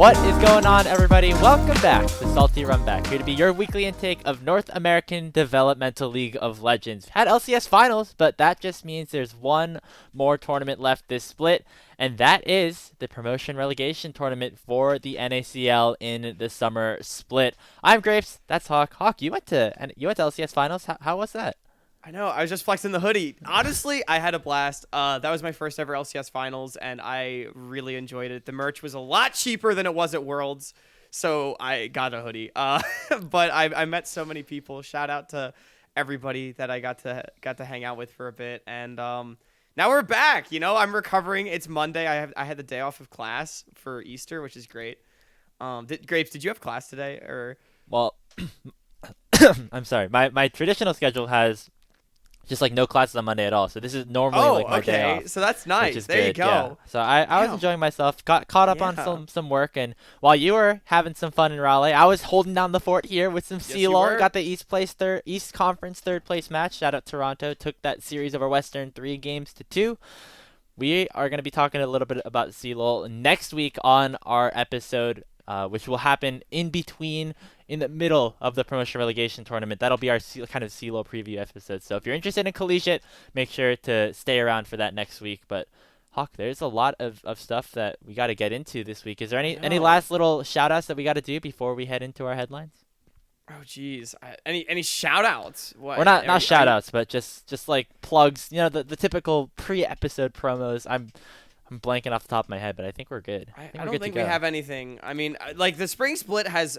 What is going on, everybody? Welcome back to Salty Runback, here to be your weekly intake of North American Developmental League of Legends. Had LCS Finals, but that just means there's one more tournament left this split, and that is the Promotion Relegation Tournament for the NACL in the summer split. I'm Grapes, that's Hawk. Hawk, you went to LCS Finals. How was that? I know. I was just flexing the hoodie. Honestly, I had a blast. That was my first ever LCS finals, and I really enjoyed it. The merch was a lot cheaper than it was at Worlds, so I got a hoodie. But I met so many people. Shout out to everybody that I got to hang out with for a bit, and now we're back. You know, I'm recovering. It's Monday. I had the day off of class for Easter, which is great. Grapes, did you have class today or? Well, I'm sorry. My traditional schedule has just like no classes on Monday at all. So this is normally like my day off. So that's nice. There good. you go. Yeah. So I was enjoying myself. Got caught up on some work, and while you were having some fun in Raleigh, I was holding down the fort here with some CLOL. Got the East Conference third place match. Shout out Toronto. Took that series over Western 3-2. We are going to be talking a little bit about CLOL next week on our episode, which will happen in the middle of the Promotion Relegation Tournament. That'll be our kind of CLOL preview episode. So if you're interested in collegiate, make sure to stay around for that next week. But Hawk, there's a lot of stuff that we got to get into this week. Is there any last little shout outs that we got to do before we head into our headlines? Oh geez, any shout outs? What? Or not shout outs, but just like plugs. You know, the typical pre-episode promos. I'm blanking off the top of my head, but I think we're good. I don't think we have anything. I mean, like the spring split has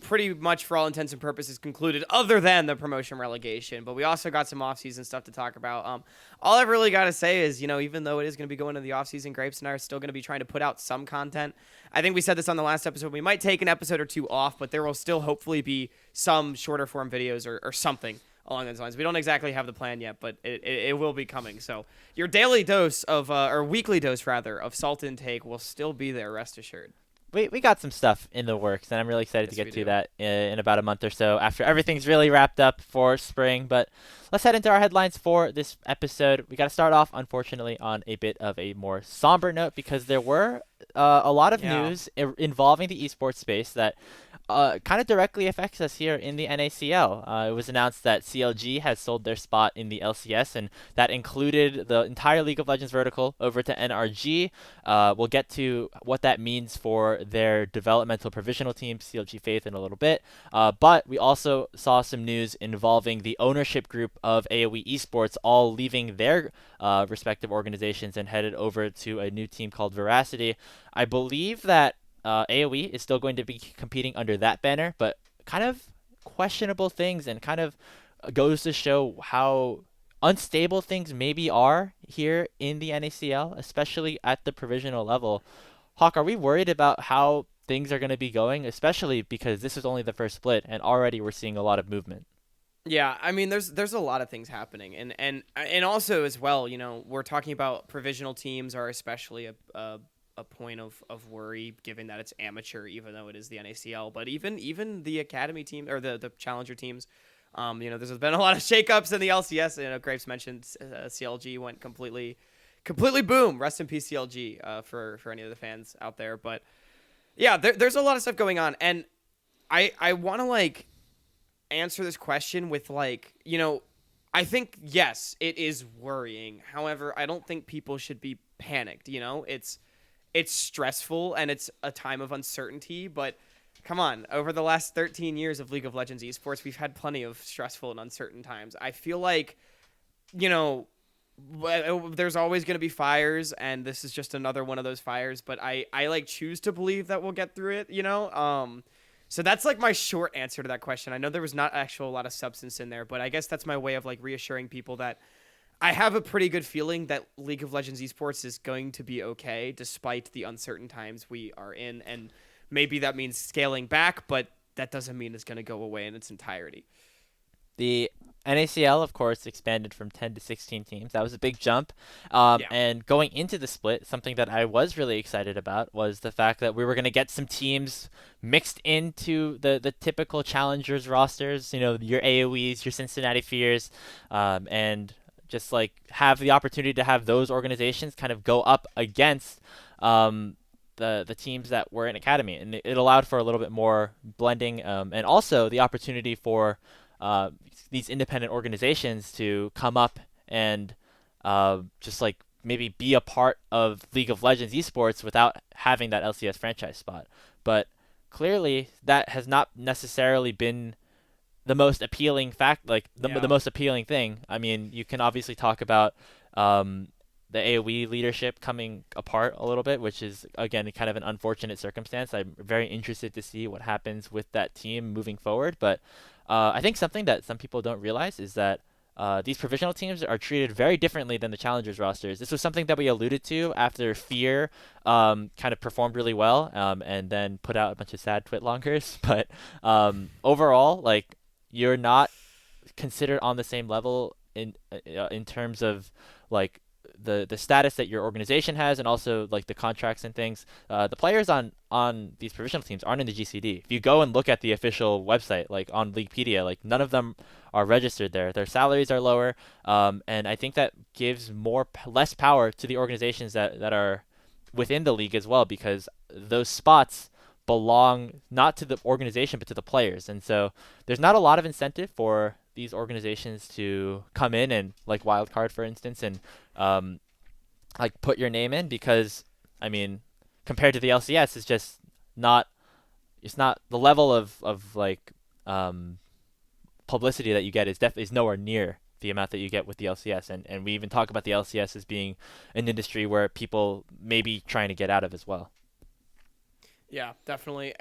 pretty much, for all intents and purposes, concluded, other than the promotion relegation. But we also got some off-season stuff to talk about. All I've really got to say is, you know, even though it is going to be going into the off-season, Grapes and I are still going to be trying to put out some content. I think we said this on the last episode. We might take an episode or two off, but there will still hopefully be some shorter form videos or something along those lines. We don't exactly have the plan yet, but it will be coming. So your daily dose of, or weekly dose rather, of salt intake will still be there, rest assured. We got some stuff in the works, and I'm really excited to get to that in about a month or so after everything's really wrapped up for spring. But let's head into our headlines for this episode. We got to start off, unfortunately, on a bit of a more somber note because there were a lot of news involving the esports space that kind of directly affects us here in the NACL. It was announced that CLG has sold their spot in the LCS, and that included the entire League of Legends vertical over to NRG. We'll get to what that means for their developmental provisional team, CLG Faith, in a little bit. But we also saw some news involving the ownership group of AoE Esports all leaving their respective organizations and headed over to a new team called Veracity. I believe that AoE is still going to be competing under that banner, but kind of questionable things, and kind of goes to show how unstable things maybe are here in the NACL, especially at the provisional level. Hawk, are we worried about how things are going to be going, especially because this is only the first split and already we're seeing a lot of movement? Yeah, I mean, there's a lot of things happening, and also as well, you know, we're talking about provisional teams are especially a point of worry, given that it's amateur, even though it is the NACL. But even the academy team or the challenger teams, you know, there's been a lot of shakeups in the LCS. You know, Graves mentioned CLG went completely boom. Rest in peace, CLG, for any of the fans out there. But yeah, there's a lot of stuff going on, and I want to like answer this question with like, you know, I think yes, it is worrying. However, I don't think people should be panicked. You know, it's stressful and it's a time of uncertainty, but come on, over the last 13 years of League of Legends esports, we've had plenty of stressful and uncertain times. I feel like, you know, there's always going to be fires, and this is just another one of those fires, but I like choose to believe that we'll get through it, you know? So that's like my short answer to that question. I know there was not actually a lot of substance in there, but I guess that's my way of like reassuring people that I have a pretty good feeling that League of Legends esports is going to be okay despite the uncertain times we are in, and maybe that means scaling back, but that doesn't mean it's going to go away in its entirety. The NACL, of course, expanded from 10 to 16 teams. That was a big jump. And going into the split, something that I was really excited about was the fact that we were going to get some teams mixed into the typical challengers rosters, you know, your AoEs, your Cincinnati Fears, and just like have the opportunity to have those organizations kind of go up against the teams that were in academy, and it allowed for a little bit more blending, and also the opportunity for uh, these independent organizations to come up and just like maybe be a part of League of Legends esports without having that LCS franchise spot. But clearly, that has not necessarily been the most appealing fact, like the Yeah. most appealing thing. I mean, you can obviously talk about um, the AOE leadership coming apart a little bit, which is again kind of an unfortunate circumstance. I'm very interested to see what happens with that team moving forward. But I think something that some people don't realize is that these provisional teams are treated very differently than the challengers rosters. This was something that we alluded to after Fear kind of performed really well and then put out a bunch of sad twitlongers. But overall, like you're not considered on the same level in terms of like the status that your organization has and also like the contracts and things. The players on these provisional teams aren't in the GCD. If you go and look at the official website, like on Leaguepedia, like none of them are registered there. Their salaries are lower, and I think that gives less power to the organizations that are within the league as well, because those spots belong not to the organization but to the players. And so there's not a lot of incentive for these organizations to come in and like wildcard, for instance, and um, like put your name in, because I mean, compared to the LCS, it's just not. It's not the level of like um, publicity that you get is nowhere near the amount that you get with the LCS, and we even talk about the LCS as being an industry where people may be trying to get out of as well. Yeah, definitely.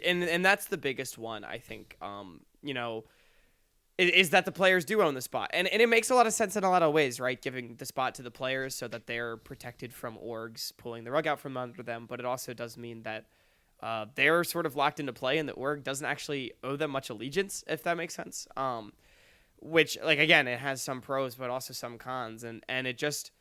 And that's the biggest one, I think. Is that the players do own the spot. And it makes a lot of sense in a lot of ways, right? Giving the spot to the players so that they're protected from orgs pulling the rug out from under them. But it also does mean that they're sort of locked into play and the org doesn't actually owe them much allegiance, if that makes sense. Which, like, again, it has some pros, but also some cons. And it just...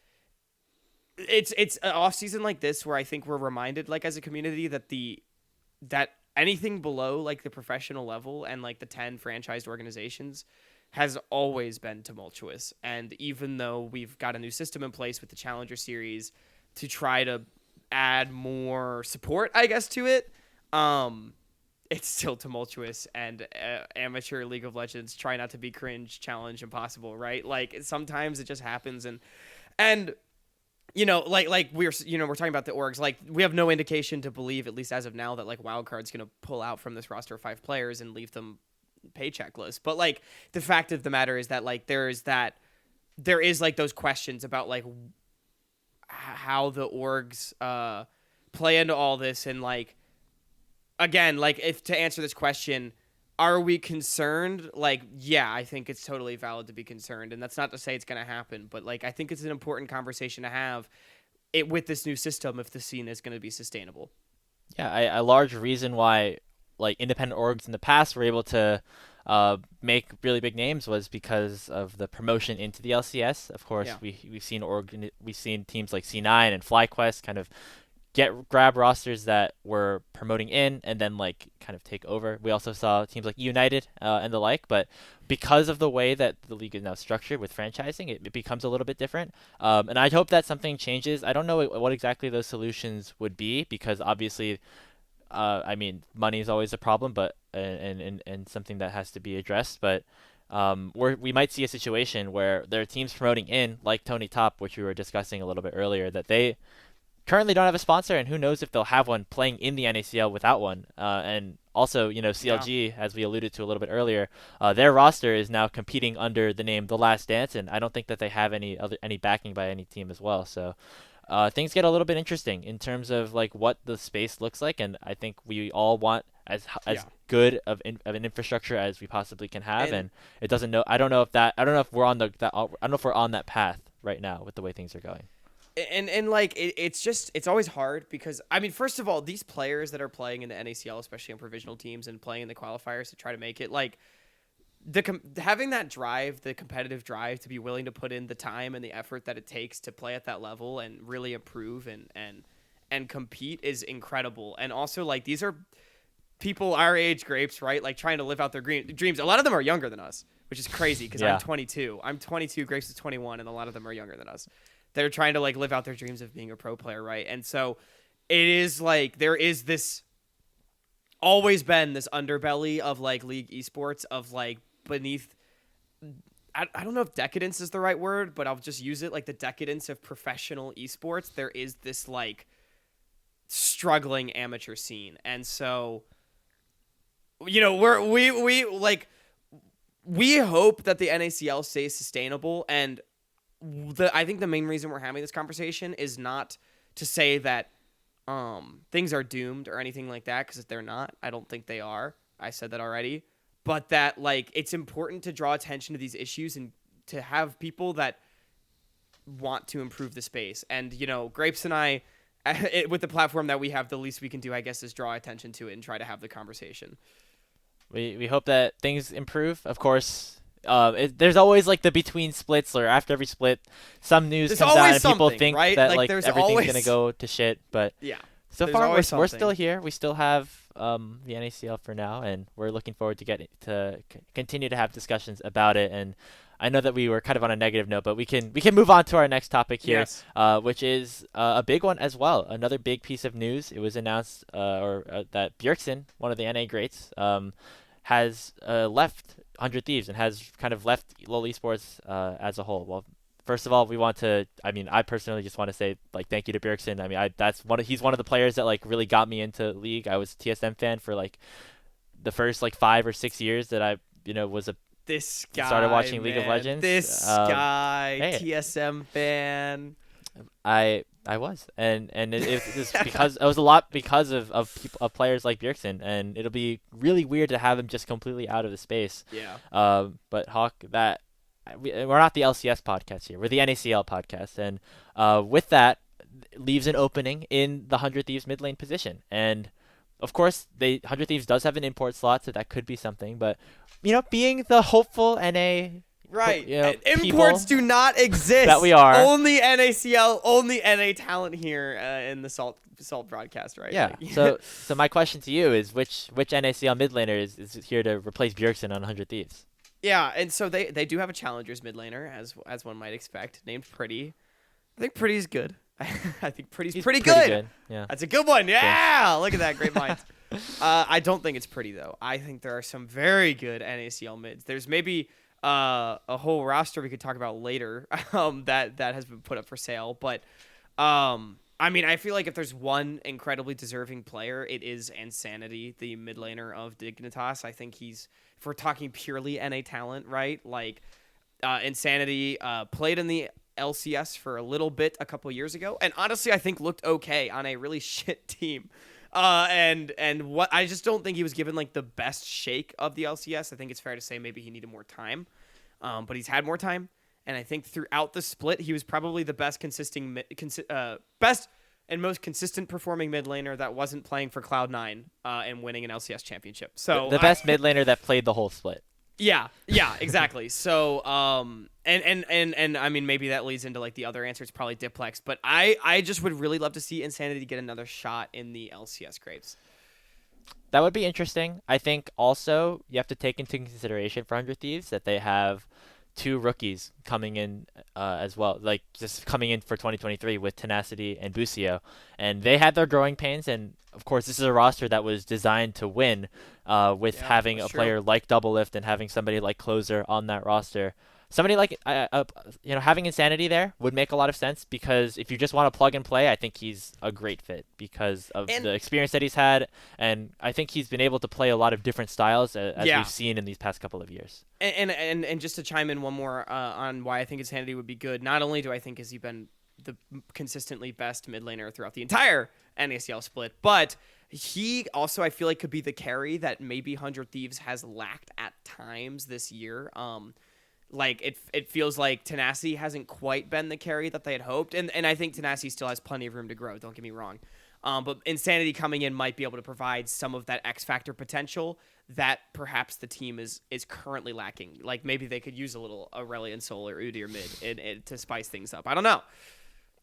It's an off season like this where I think we're reminded, like as a community, that anything below like the professional level and like the 10 franchised organizations has always been tumultuous. And even though we've got a new system in place with the Challenger Series to try to add more support, I guess, to it, it's still tumultuous. And amateur League of Legends, try not to be cringe, challenge impossible, right? Like sometimes it just happens, and like we're talking about the orgs. Like we have no indication to believe, at least as of now, that like Wildcard's gonna pull out from this roster of 5 players and leave them paycheckless. But like the fact of the matter is that like there is like those questions about like how the orgs play into all this, and like again, like if to answer this question, are we concerned? Like, yeah, I think it's totally valid to be concerned. And that's not to say it's going to happen, but like, I think it's an important conversation to have with this new system if the scene is going to be sustainable. Yeah, a large reason why like independent orgs in the past were able to make really big names was because of the promotion into the LCS. Of course, Yeah. we've seen teams like C9 and FlyQuest kind of grab rosters that were promoting in and then like kind of take over. We also saw teams like United and the like, but because of the way that the league is now structured with franchising, it becomes a little bit different. And I hope that something changes. I don't know what exactly those solutions would be, because obviously, I mean, money is always a problem, but and something that has to be addressed. But we might see a situation where there are teams promoting in, like Tony Top, which we were discussing a little bit earlier, that they currently don't have a sponsor, and who knows if they'll have one playing in the NACL without one. And also, Yeah. CLG, as we alluded to a little bit earlier, their roster is now competing under the name The Last Dance, and I don't think that they have any backing by any team as well. So things get a little bit interesting in terms of like what the space looks like, and I think we all want as Yeah. good of an infrastructure as we possibly can have, And and it doesn't know. I don't know if we're on I don't know if we're on that path right now with the way things are going. and like it's always hard because I mean, first of all, these players that are playing in the NACL, especially on provisional teams and playing in the qualifiers to try to make it, like having that drive, the competitive drive to be willing to put in the time and the effort that it takes to play at that level and really improve and compete is incredible. And also, like, these are people our age, grapes, right? Like trying to live out their dreams. A lot of them are younger than us, which is crazy because Yeah. I'm 22. I'm 22. Grapes is 21, and a lot of them are younger than us. They're trying to like live out their dreams of being a pro player, right? And so it is like there is this always been this underbelly of like league esports of like beneath. I don't know if decadence is the right word, but I'll just use it like the decadence of professional esports. There is this like struggling amateur scene, and so we hope that the NACL stays sustainable. And I think the main reason we're having this conversation is not to say that things are doomed or anything like that, because they're not. I don't think they are. I said that already. But that like it's important to draw attention to these issues and to have people that want to improve the space. And Grapes and I, with the platform that we have, the least we can do, I guess, is draw attention to it and try to have the conversation. We hope that things improve. Of course, there's always like the between splits or after every split, some news comes out and people think right? that like everything's gonna go to shit. But yeah, so far we're still here. We still have the NACL for now, and we're looking forward to continue to have discussions about it. And I know that we were kind of on a negative note, but we can move on to our next topic here, yes. Which is a big one as well. Another big piece of news. It was announced that Bjergsen, one of the NA greats, has left 100 Thieves and has kind of left LoL Esports as a whole. Well, first of all, I personally just want to say like thank you to Bjergsen. I mean, he's one of the players that like really got me into League. I was a TSM fan for like the first like 5 or 6 years that I was a this guy started watching man. League of Legends. This guy, hey. TSM fan. I was, and it's because it was a lot because of players like Bjergsen, and it'll be really weird to have him just completely out of the space. Yeah. But Hawk, we're not the LCS podcast here. We're the NACL podcast, and with that leaves an opening in the 100 Thieves mid lane position, and of course, 100 Thieves does have an import slot, so that could be something. But being the hopeful NA. Right. Imports do not exist. That we are. Only NACL, only NA talent here in the Salt broadcast, right? Yeah. So my question to you is which NACL mid laner is here to replace Bjergsen on 100 Thieves? Yeah, and so they do have a challengers mid laner, as one might expect, named Pretty. I think Pretty's good. I think Pretty's pretty good. Yeah. That's a good one. Yeah. Look at that. Great minds. I don't think it's Pretty, though. I think there are some very good NACL mids. There's maybe a whole roster we could talk about later that has been put up for sale. But, I mean, I feel like if there's one incredibly deserving player, it is Insanity, the mid laner of Dignitas. I think if we're talking purely NA talent, right? Like, Insanity played in the LCS for a little bit a couple years ago, and honestly I think looked okay on a really shit team, and what I just don't think he was given like the best shake of the LCS. I think it's fair to say maybe he needed more time, but he's had more time, and I think throughout the split he was probably the best best and most consistent performing mid laner that wasn't playing for Cloud9 and winning an LCS championship. So the best mid laner that played the whole split. Yeah, exactly. So, and I mean, maybe that leads into like the other answer. It's probably Diplex, but I just would really love to see Insanity get another shot in the LCS Grapes. That would be interesting. I think also you have to take into consideration for 100 Thieves that they have 2 rookies coming in as well, like just coming in for 2023 with Tenacity and Busio, and they had their growing pains. And of course, this is a roster that was designed to win with having a player like Doublelift and having somebody like Closer on that roster. Somebody like having Insanity there would make a lot of sense, because if you just want to plug and play, I think he's a great fit because of the experience that he's had, and I think he's been able to play a lot of different styles as we've seen in these past couple of years. And just to chime in one more on why I think Insanity would be good. Not only do I think has he been the consistently best mid laner throughout the entire NACL split, but he also I feel like could be the carry that maybe 100 Thieves has lacked at times this year. Like it feels like Tenacity hasn't quite been the carry that they had hoped, and I think Tenacity still has plenty of room to grow. Don't get me wrong, but Insanity coming in might be able to provide some of that X factor potential that perhaps the team is currently lacking. Like maybe they could use a little Aurelion Sol or Udyr mid to spice things up. I don't know.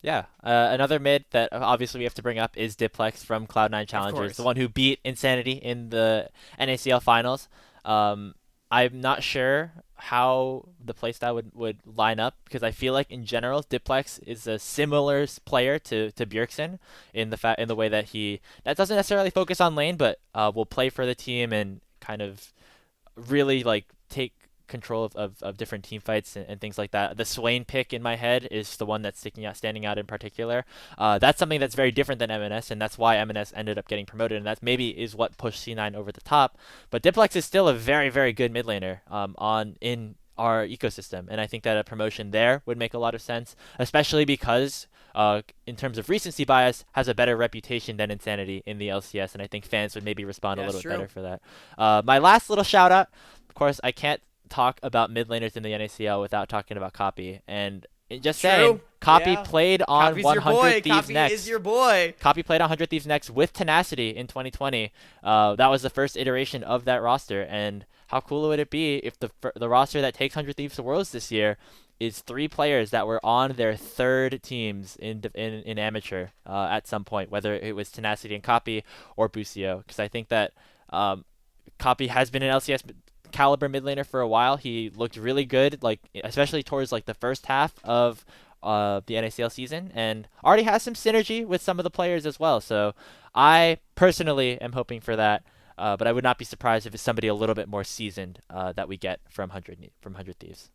Yeah, another mid that obviously we have to bring up is Diplex from Cloud9 Challengers, the one who beat Insanity in the NACL finals. I'm not sure how the playstyle would line up, because I feel like in general Diplex is a similar player to Bjergsen in the way that he that doesn't necessarily focus on lane, but will play for the team and kind of really like take control of different team fights and things like that. The Swain pick in my head is the one that's standing out in particular. That's something that's very different than MNS, and that's why MNS ended up getting promoted, and that maybe is what pushed C9 over the top. But Diplex is still a very, very good mid laner in our ecosystem, and I think that a promotion there would make a lot of sense, especially because in terms of recency bias, has a better reputation than Insanity in the LCS, and I think fans would maybe respond a little bit better for that. My last little shout out, of course, I can't talk about mid laners in the NACL without talking about Copy. And just saying, Copy played on Copy's 100 Thieves Copy Next. Is your boy. Copy played on 100 Thieves Next with Tenacity in 2020. That was the first iteration of that roster. And how cool would it be if the roster that takes 100 Thieves to Worlds this year is 3 players that were on their 3rd teams in Amateur at some point, whether it was Tenacity and Copy or Busio. Because I think that Copy has been an LCS caliber mid laner for a while. He looked really good, like especially towards like the first half of the NACL season, and already has some synergy with some of the players as well. So I personally am hoping for that, but I would not be surprised if it's somebody a little bit more seasoned that we get from 100 Thieves.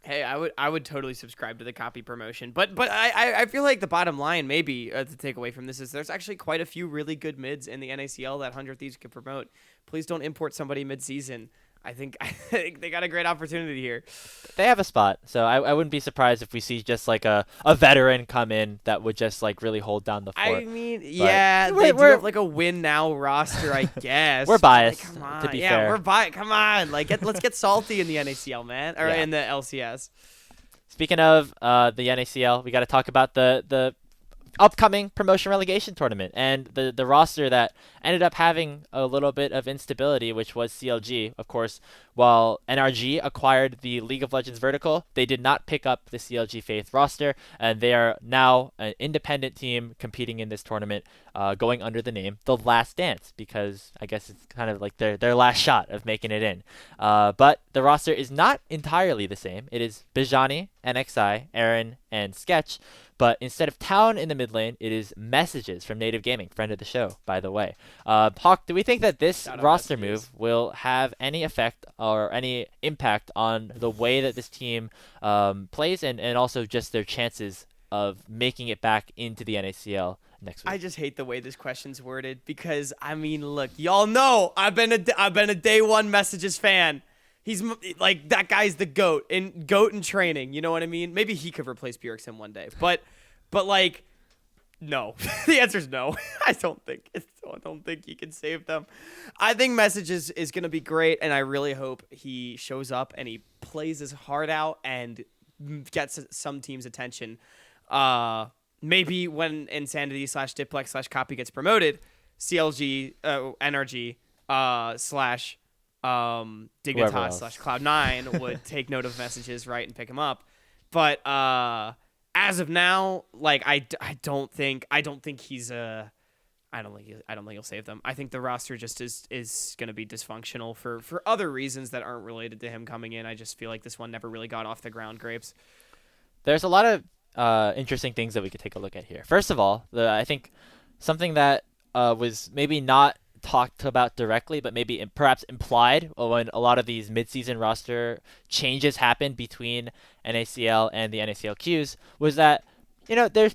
Hey, I would totally subscribe to the Copy promotion, but I feel like the bottom line maybe to take away from this is there's actually quite a few really good mids in the NACL that 100 Thieves could promote. Please don't import somebody mid-season. I think they got a great opportunity here. They have a spot, so I wouldn't be surprised if we see just like a veteran come in that would just like really hold down the fort. I mean, yeah, they do have like a win now roster, I guess. We're biased, come on. to be fair. We're biased. Come on, like let's get salty in the NACL, man, or in the LCS. Speaking of the NACL, we got to talk about the upcoming promotion relegation tournament and the roster that ended up having a little bit of instability, which was CLG. Of course, while NRG acquired the League of Legends vertical, they did not pick up the CLG Faith roster, and they are now an independent team competing in this tournament, going under the name The Last Dance, because I guess it's kind of like their last shot of making it in. But the roster is not entirely the same. It is Bijani, NXI, Airren, and Sketch. But instead of Town in the mid lane, it is Messages from Native Gaming, friend of the show, by the way. Hawk, do we think that this roster move will have any effect or any impact on the way that this team plays and also just their chances of making it back into the NACL next week? I just hate the way this question's worded because, I mean, look, y'all know I've been a day one Messages fan. He's like, that guy's the GOAT in training. You know what I mean? Maybe he could replace Bjergsen one day, but like, no. The answer is no. I don't think he can save them. I think Messages is going to be great, and I really hope he shows up and he plays his heart out and gets some team's attention. Maybe when Insanity / Diplex / Copy gets promoted, CLG, NRG / Dignitas / Cloud9 would take note of Messages, right, and pick him up. But as of now, like I don't think he's I don't think he'll save them. I think the roster just is going to be dysfunctional for other reasons that aren't related to him coming in. I just feel like this one never really got off the ground, Grapes. There's a lot of interesting things that we could take a look at here. First of all, I think something that was maybe not talked about directly, but maybe perhaps implied when a lot of these mid-season roster changes happened between NACL and the NACLQs was that, you know, there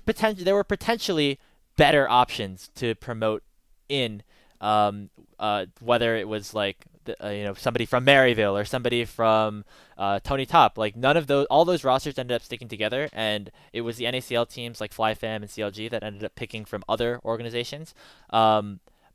were potentially better options to promote in, whether it was like somebody from Maryville or somebody from Tony Top. Like all those rosters ended up sticking together, and it was the NACL teams like FlyFam and CLG that ended up picking from other organizations.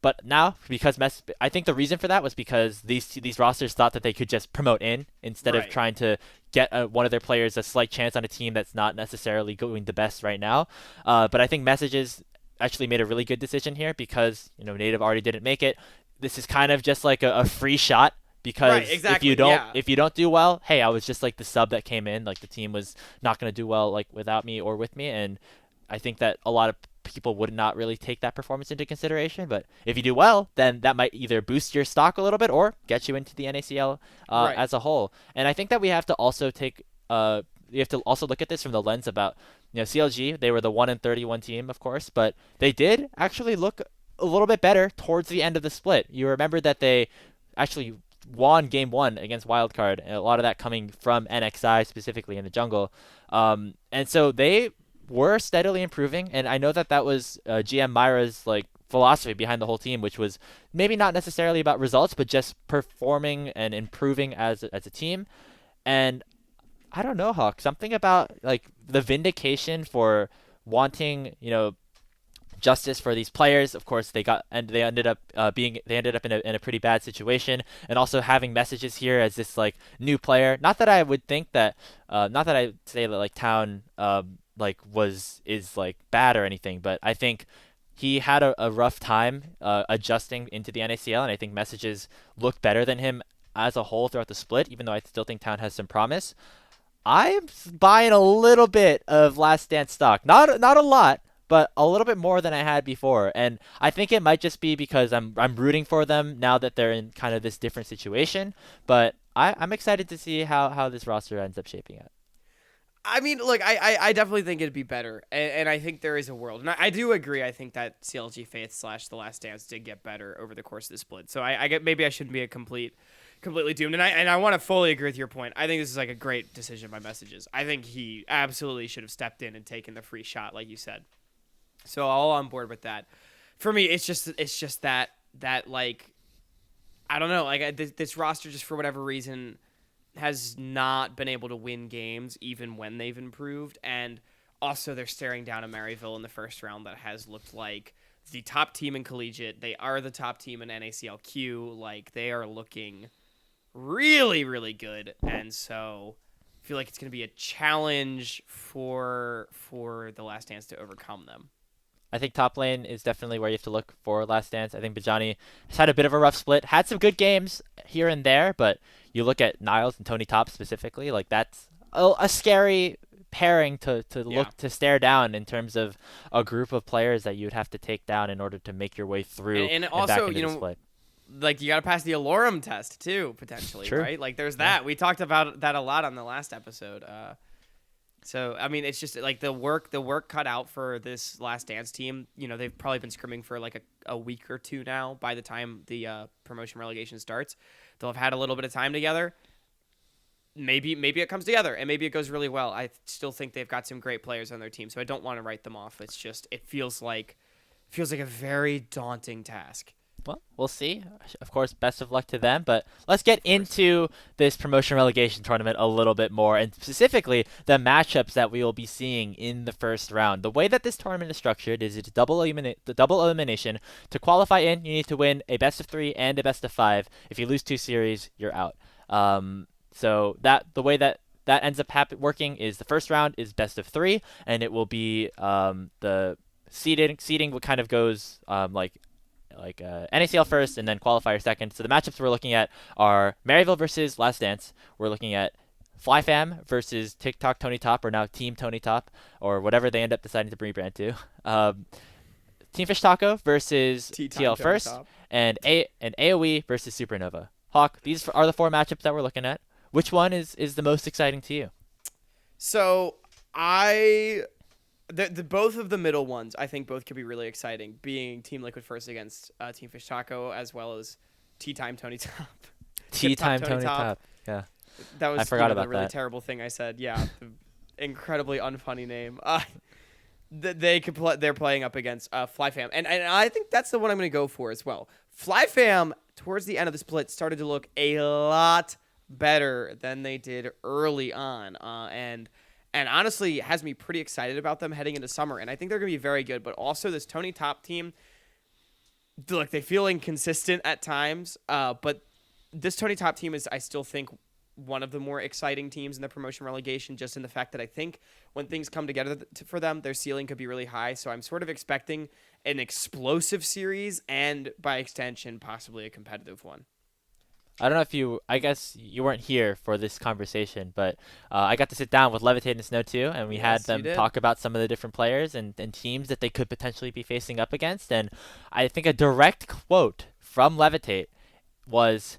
But now, because I think the reason for that was because these rosters thought that they could just promote in instead of trying to get one of their players a slight chance on a team that's not necessarily going the best right now. But I think Messages actually made a really good decision here because Native already didn't make it. This is kind of just like a free shot because if you don't do well, hey, I was just like the sub that came in. Like the team was not going to do well like without me or with me, and I think that a lot of people would not really take that performance into consideration. But if you do well, then that might either boost your stock a little bit or get you into the NACL Right. as a whole. And I think that we have to also take you have to also look at this from the lens about CLG. They were the 1-31 team, of course, but they did actually look a little bit better towards the end of the split. You remember that they actually won game one against Wildcard, and a lot of that coming from NXI specifically in the jungle. And so they were steadily improving, and I know that that was GM Myra's like philosophy behind the whole team, which was maybe not necessarily about results, but just performing and improving as a team. And I don't know, Hawk, something about like the vindication for wanting, justice for these players. Of course, they ended up in a pretty bad situation, and also having messages here as this like new player. Not that I would think that, not that I say that like Town is like bad or anything, but I think he had a rough time adjusting into the NACL, and I think messages looked better than him as a whole throughout the split. Even though I still think Town has some promise, I'm buying a little bit of Last Dance stock. Not a lot, but a little bit more than I had before. And I think it might just be because I'm rooting for them now that they're in kind of this different situation. But I'm excited to see how this roster ends up shaping up. I mean, look, I definitely think it'd be better, and I think there is a world, and I do agree. I think that CLG Faith / The Last Dance did get better over the course of the split. So I get maybe I shouldn't be completely doomed, and I want to fully agree with your point. I think this is like a great decision by Messages. I think he absolutely should have stepped in and taken the free shot, like you said. So all on board with that. For me, it's just that like I don't know, like this roster just for whatever reason has not been able to win games even when they've improved, and also they're staring down a Maryville in the first round that has looked like the top team in collegiate. They are the top team in NACLQ. Like they are looking really, really good, and so I feel like it's going to be a challenge for the Last Dance to overcome them. I think top lane is definitely where you have to look for Last Dance. I think Bajani has had a bit of a rough split, had some good games here and there, but you look at Niles and Tony Top specifically, like that's a scary pairing to Yeah. look to stare down in terms of a group of players that you would have to take down in order to make your way through And and back also, into the split. like you got to pass the Alorum test too, potentially, True. right? Like there's that. We talked about that a lot on the last episode. So I mean, it's just like the work cut out for this Last Dance team. They've probably been scrimming for like a week or two now. By the time the promotion relegation starts, they'll have had a little bit of time together. Maybe it comes together and maybe it goes really well. I still think they've got some great players on their team, so I don't want to write them off. It's just it feels like a very daunting task. Well, we'll see. Of course, best of luck to them. But let's get into this promotion relegation tournament a little bit more, and specifically the matchups that we will be seeing in the first round. The way that this tournament is structured is it's double elimination. To qualify in, you need to win a best of 3 and a best of 5. If you lose 2 series, you're out. So the way that ends up working is the first round is best of 3, and it will be the seeding. What kind of goes NACL first and then qualifier second. So the matchups we're looking at are Maryville versus Last Dance. We're looking at FlyFam versus TikTok Tony Top, or now Team Tony Top, or whatever they end up deciding to rebrand to. Team Fish Taco versus TL First, and AoE versus Supernova. Hawk, these are the 4 matchups that we're looking at. Which one is the most exciting to you? So the both of the middle ones, I think both could be really exciting. Being Team Liquid First against Team Fish Taco, as well as Tea Time Tony Top. Tea Time Tony Top. Yeah, that was I forgot about the really that. terrible thing I said. Yeah, the incredibly unfunny name. They're playing up against FlyFam, and I think that's the one I'm going to go for as well. FlyFam towards the end of the split started to look a lot better than they did early on, and honestly has me pretty excited about them heading into summer. And I think they're going to be very good. But also this Tony Top team, look, they feel inconsistent at times. But this Tony Top team is, I still think, one of the more exciting teams in the promotion relegation, just in the fact that I think when things come together for them, their ceiling could be really high. So I'm sort of expecting an explosive series and, by extension, possibly a competitive one. I don't know if I guess you weren't here for this conversation, but I got to sit down with Levitate and Snow too, and we had Yes, you them did. talk about some of the different players and teams that they could potentially be facing up against. And I think a direct quote from Levitate was,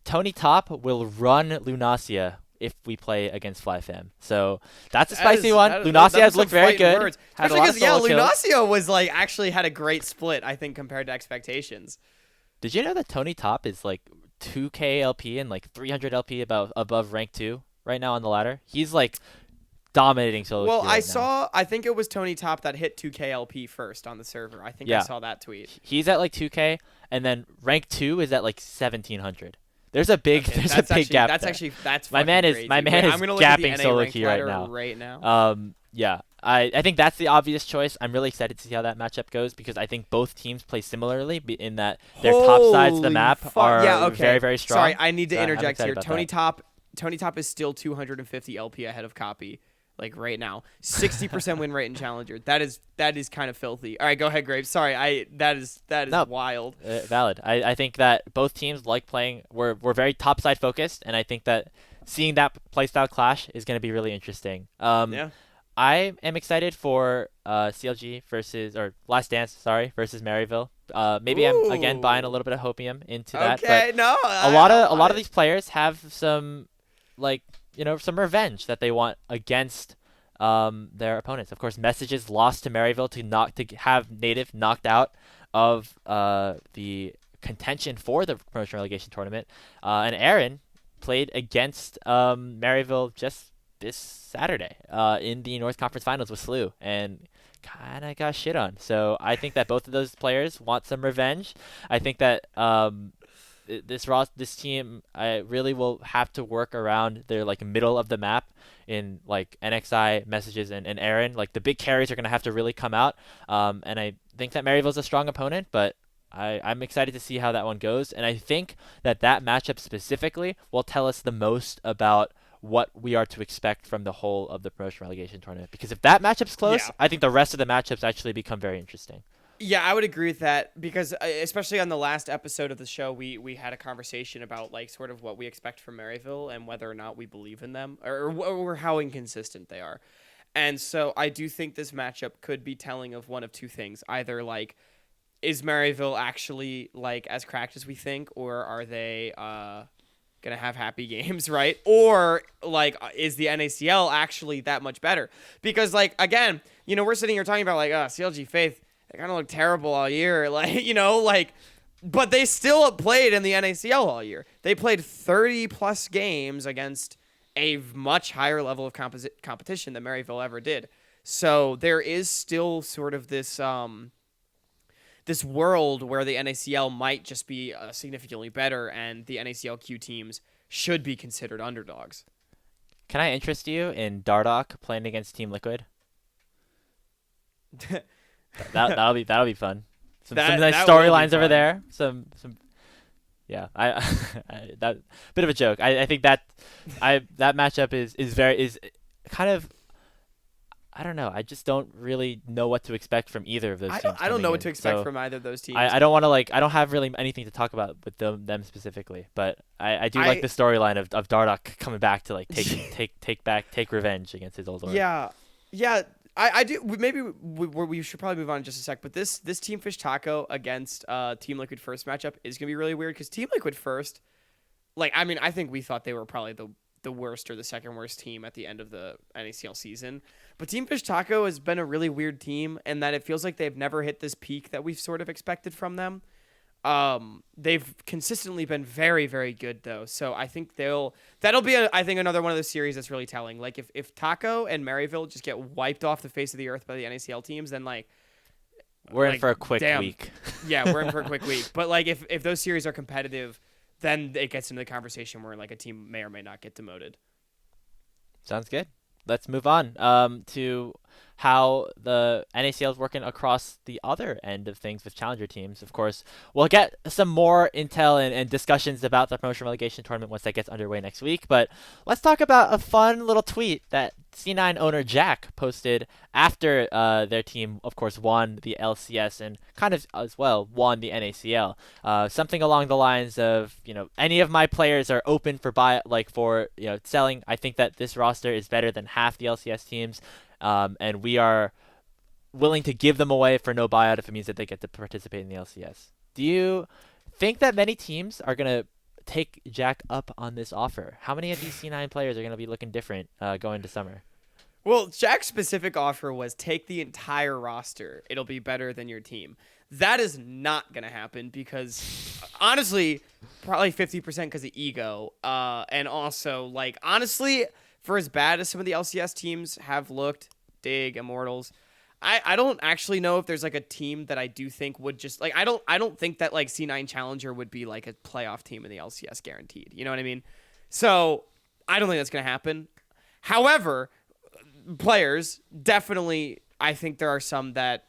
Tony Top will run Lunacia if we play against FlyFam. So that's a spicy one. Lunacia has looked very good. Words. Had a Especially lot of because, solo kills. Lunacia was like actually had a great split, I think, compared to expectations. Did you know that Tony Top is like 2K LP and like 300 LP above rank 2 right now on the ladder? He's like dominating solo Well, queue I right now. saw. I think it was Tony Top that hit 2K LP first on the server. I think I Yeah. saw that tweet. He's at like 2K, and then rank 2 is at like 1700. There's a big Okay, there's a big gap. That's there. actually that's My fucking man is crazy. my man Wait, is I'm gonna look at the gapping NA solo rank queue right ladder now. Right now. Yeah. I think that's the obvious choice. I'm really excited to see how that matchup goes because I think both teams play similarly in that their top sides of the Holy map fuck. are Yeah, okay. very, very strong. Sorry, I need to So I'm interject excited here. about Tony Top is still 250 LP ahead of Copy, like right now. 60% win rate in Challenger. That is kind of filthy. All right, go ahead, Graves. Sorry, that is No. wild. Valid. I think that both teams like playing. We're very top side focused, and I think that seeing that playstyle clash is going to be really interesting. Yeah. I am excited for CLG Last Dance, versus Maryville. Maybe I'm again buying a Ooh. little bit of hopium into that, Okay, but no. a lot of these players have some some revenge that they want against their opponents. Of course, Messages lost to Maryville to have Native knocked out of the contention for the promotion relegation tournament, and Airren played against Maryville just this Saturday in the North Conference Finals with SLU and kind of got shit on. So I think that both of those players want some revenge. I think that this team I really will have to work around their like middle of the map in like NXI, Messages, and Airren. Like the big carries are going to have to really come out. And I think that Maryville's a strong opponent, but I'm excited to see how that one goes. And I think that matchup specifically will tell us the most about what we are to expect from the whole of the promotion relegation tournament. Because if that matchup's close, Yeah. I think the rest of the matchups actually become very interesting. Yeah, I would agree with that because especially on the last episode of the show, we had a conversation about like sort of what we expect from Maryville and whether or not we believe in them or how inconsistent they are. And so I do think this matchup could be telling of one of two things. Either like, is Maryville actually like as cracked as we think, or are they gonna have happy games, right? Or like, is the NACL actually that much better? Because like again, we're sitting here talking about like CLG Faith. They kind of look terrible all year, but they still played in the NACL all year. They played 30 plus games against a much higher level of competition than Maryville ever did. So there is still sort of this this world where the NACL might just be significantly better, and the NACLQ teams should be considered underdogs. Can I interest you in Dardoch playing against Team Liquid? That'll be fun. Some nice storylines over there. Some yeah. That bit of a joke. I think that matchup is kind of, I don't know. I just don't really know what to expect from either of those teams. I don't know what to expect So from either of those teams. I don't want to I don't have really anything to talk about with them specifically, but I do like the storyline of Dardoch coming back to like take revenge against his old lord. Yeah. I do. Maybe we should probably move on in just a sec. But this Team Fish Taco against Team Liquid First matchup is gonna be really weird because Team Liquid First, I think we thought they were probably the worst or the second worst team at the end of the NACL season. But Team Fish Taco has been a really weird team, and that it feels like they've never hit this peak that we've sort of expected from them. They've consistently been very, very good though. So I think that'll be another one of those series that's really telling. Like if Taco and Maryville just get wiped off the face of the earth by the NACL teams, then we're in for a quick damn. week. Yeah, we're in for a quick week. But if those series are competitive, then it gets into the conversation where a team may or may not get demoted. Sounds good. Let's move on to how the NACL is working across the other end of things with challenger teams. Of course, we'll get some more intel and discussions about the promotion relegation tournament once that gets underway next week. But let's talk about a fun little tweet that C9 owner Jack posted after their team, of course, won the LCS and kind of as well won the NACL. Something along the lines of, any of my players are open for selling. I think that this roster is better than half the LCS teams, and we are willing to give them away for no buyout if it means that they get to participate in the LCS. Do you think that many teams are going to take Jack up on this offer? How many of these C9 players are going to be looking different going to summer? Well, Jack's specific offer was take the entire roster. It'll be better than your team. That is not going to happen because, honestly, probably 50% because of ego. And also, honestly, for as bad as some of the LCS teams have looked, Dig, Immortals, I don't actually know if there's a team that I do think would just I don't think that C9 Challenger would be a playoff team in the LCS guaranteed. You know what I mean? So I don't think that's gonna happen. However, players definitely, I think there are some that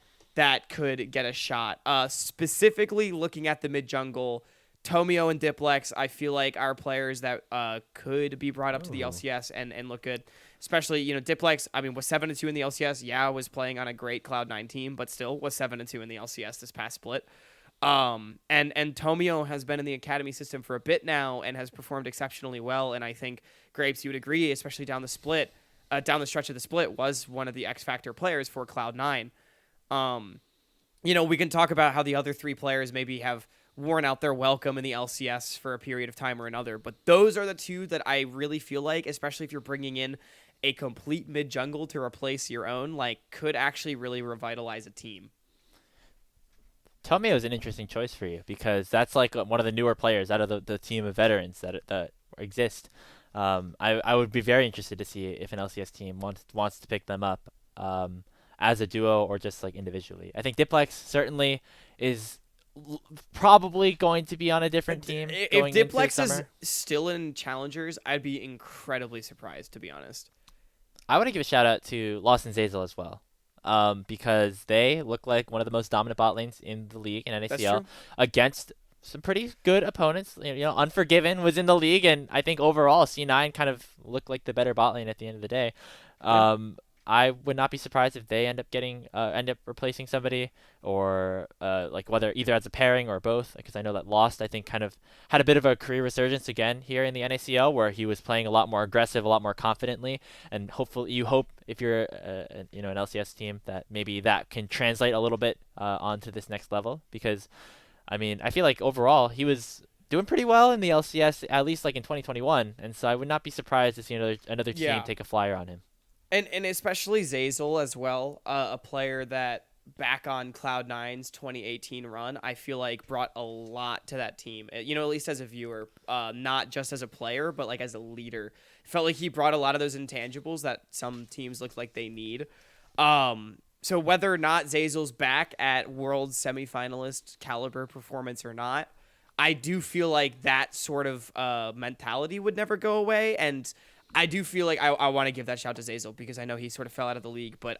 could get a shot. Specifically looking at the mid jungle, Tomio and Diplex, I feel like are players that could be brought up to the LCS and look good. Especially, Diplex, was 7-2 in the LCS. Yeah, was playing on a great Cloud9 team, but still was 7-2 in the LCS this past split. And Tomio has been in the academy system for a bit now and has performed exceptionally well. And I think, Grapes, you would agree, especially down the stretch of the split, was one of the X Factor players for Cloud9. We can talk about how the other three players maybe have worn out their welcome in the LCS for a period of time or another, but those are the two that I really feel like, especially if you're bringing in a complete mid jungle to replace your own, could actually really revitalize a team. Tomio is an interesting choice for you because that's one of the newer players out of the team of veterans that exist. I would be very interested to see if an LCS team wants to pick them up as a duo or just individually. I think Diplex certainly is probably going to be on a different team. If Diplex is still in Challengers, I'd be incredibly surprised, to be honest. I want to give a shout out to Lost and Zeyzal as well, because they look like one of the most dominant bot lanes in the league in NACL against some pretty good opponents. Unforgiven was in the league, and I think overall C9 kind of looked like the better bot lane at the end of the day. I would not be surprised if they end up replacing somebody, or whether either as a pairing or both. Because I know that Lost, I think, kind of had a bit of a career resurgence again here in the NACL, where he was playing a lot more aggressive, a lot more confidently, and hopefully you hope if you're an LCS team that maybe that can translate a little bit onto this next level. Because I feel like overall he was doing pretty well in the LCS, at least in 2021, and so I would not be surprised to see another team take a flyer on him. And especially Zeyzal as well, a player that back on Cloud9's 2018 run, I feel like brought a lot to that team. At least as a viewer, not just as a player, but as a leader. Felt like he brought a lot of those intangibles that some teams look like they need. So whether or not Zeyzal's back at World semifinalist caliber performance or not, I do feel like that sort of mentality would never go away. And I do feel like I want to give that shout to Zeyzal because I know he sort of fell out of the league, but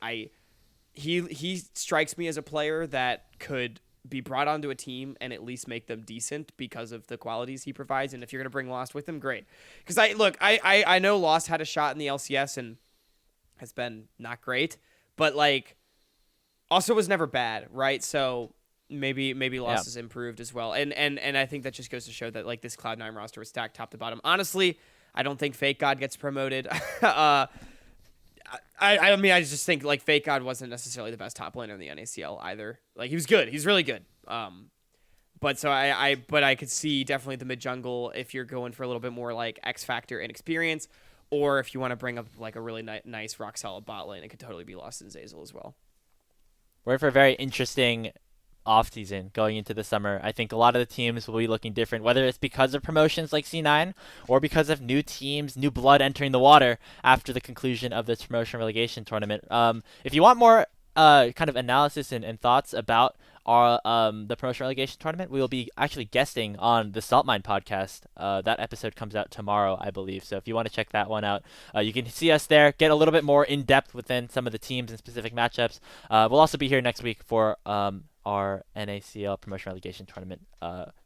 he strikes me as a player that could be brought onto a team and at least make them decent because of the qualities he provides. And if you're going to bring Lost with him, great. Because I know Lost had a shot in the LCS and has been not great, but also was never bad, right? So maybe Lost has improved as well. And I think that just goes to show that this Cloud9 roster was stacked top to bottom. Honestly, I don't think Fake God gets promoted. I just think Fake God wasn't necessarily the best top laner in the NACL either. He was good. He's really good. But I could see definitely the mid jungle if you're going for a little bit more X Factor and experience, or if you want to bring up a really nice rock solid bot lane, it could totally be Lost in Zeyzal as well. We're in for a very interesting off-season going into the summer. I think a lot of the teams will be looking different, whether it's because of promotions like C9 or because of new teams, new blood entering the water after the conclusion of this promotion relegation tournament. If you want more kind of analysis and thoughts about our the promotion relegation tournament, we will be actually guesting on the Saltmine podcast. That episode comes out tomorrow, I believe. So if you want to check that one out, you can see us there, get a little bit more in depth within some of the teams and specific matchups. We'll also be here next week for our NACL promotion relegation tournament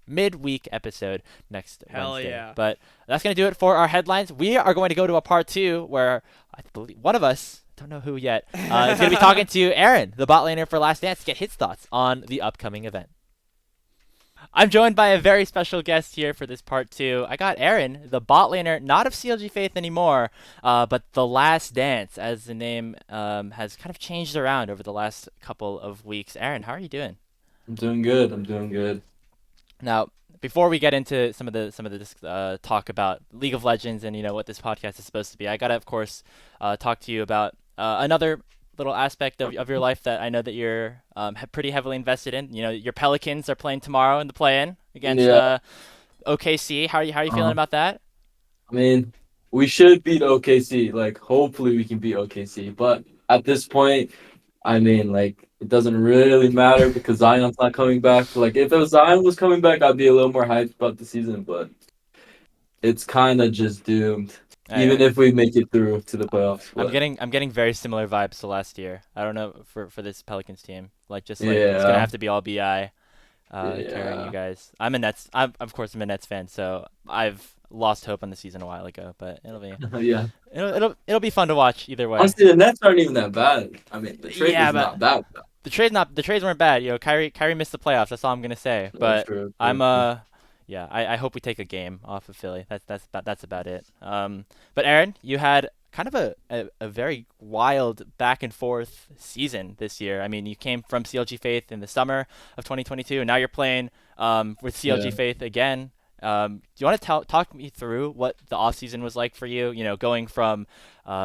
midweek episode next Wednesday. Yeah. But that's going to do it for our headlines. We are going to go to a part 2 where I believe one of us, don't know who yet, is going to be talking to Airren, the bot laner for Last Dance, to get his thoughts on the upcoming event. I'm joined by a very special guest here for this part two. I got Airren, the bot laner, not of CLG Faith anymore, but The Last Dance, as the name has kind of changed around over the last couple of weeks. Airren, how are you doing? I'm doing good. I'm doing good. Now, before we get into some of the talk about League of Legends and what this podcast is supposed to be, I gotta of course talk to you about another little aspect of your life that I know that you're pretty heavily invested in. Your Pelicans are playing tomorrow in the play-in against Yeah. OKC. How are you feeling Uh, about that? I mean, we should beat OKC. Like, hopefully we can beat OKC. But at this point, I mean, like, it doesn't really matter because Zion's not coming back. Like, if Zion was coming back, I'd be a little more hyped about the season. But it's kind of just doomed, I, even if we make it through to the playoffs. I'm But getting very similar vibes to last year. I don't know for this Pelicans team. Like it's gonna yeah, have to be all BI. Carrying you yeah. guys. I'm a Nets. Of course I'm a Nets fan, so I've lost hope on the season a while ago. But Yeah. it'll be fun to watch either way. Honestly, the Nets aren't even that bad. I mean, the trade Yeah, was but not that bad. the trades weren't bad. Kyrie missed the playoffs. That's all I'm gonna say. But True, I'm true, true. yeah. I hope we take a game off of Philly. That's about it. But Airren, you had kind of a very wild back and forth season this year. I mean, you came from CLG Faith in the summer of 2022, and now you're playing with CLG Yeah. Faith again. Do you want to talk me through what the offseason was like for you? Going from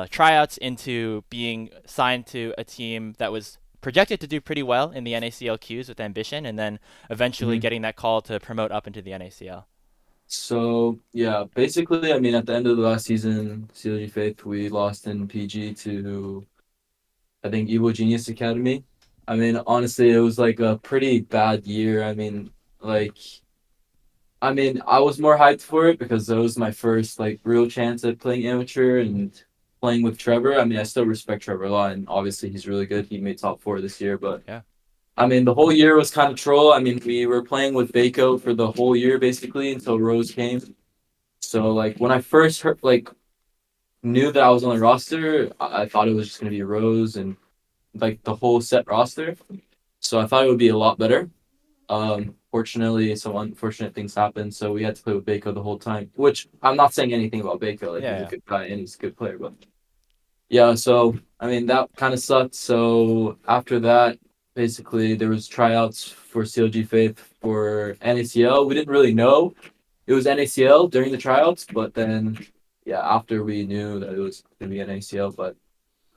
tryouts into being signed to a team that was projected to do pretty well in the NACLQs with ambition, and then eventually Mhm. getting that call to promote up into the NACL. So yeah, basically, I mean, at the end of the last season, CLG Faith, we lost in PG to I think Evil Genius Academy. I mean, honestly, it was like a pretty bad year. Like, I was more hyped for it because it was my first like real chance at playing amateur and playing with Trevor. I mean, I still respect Trevor a lot, and obviously he's really good. He made top four this year, but Yeah. I mean, the whole year was kind of troll. I mean, we were playing with Baco for the whole year basically until Rose came. So like when I first heard like knew that I was on the roster, I thought it was just gonna be Rose and like the whole set roster. So I thought it would be a lot better. Fortunately, some unfortunate things happened, so we had to play with Baco the whole time. Which I'm not saying anything about Baco, like he's a Yeah. good guy and he's a good player, but yeah. So I mean that kind of sucked. So after that, basically there was tryouts for CLG Faith for NACL. We didn't really know it was NACL during the tryouts, but then yeah, after we knew that it was gonna be NACL, but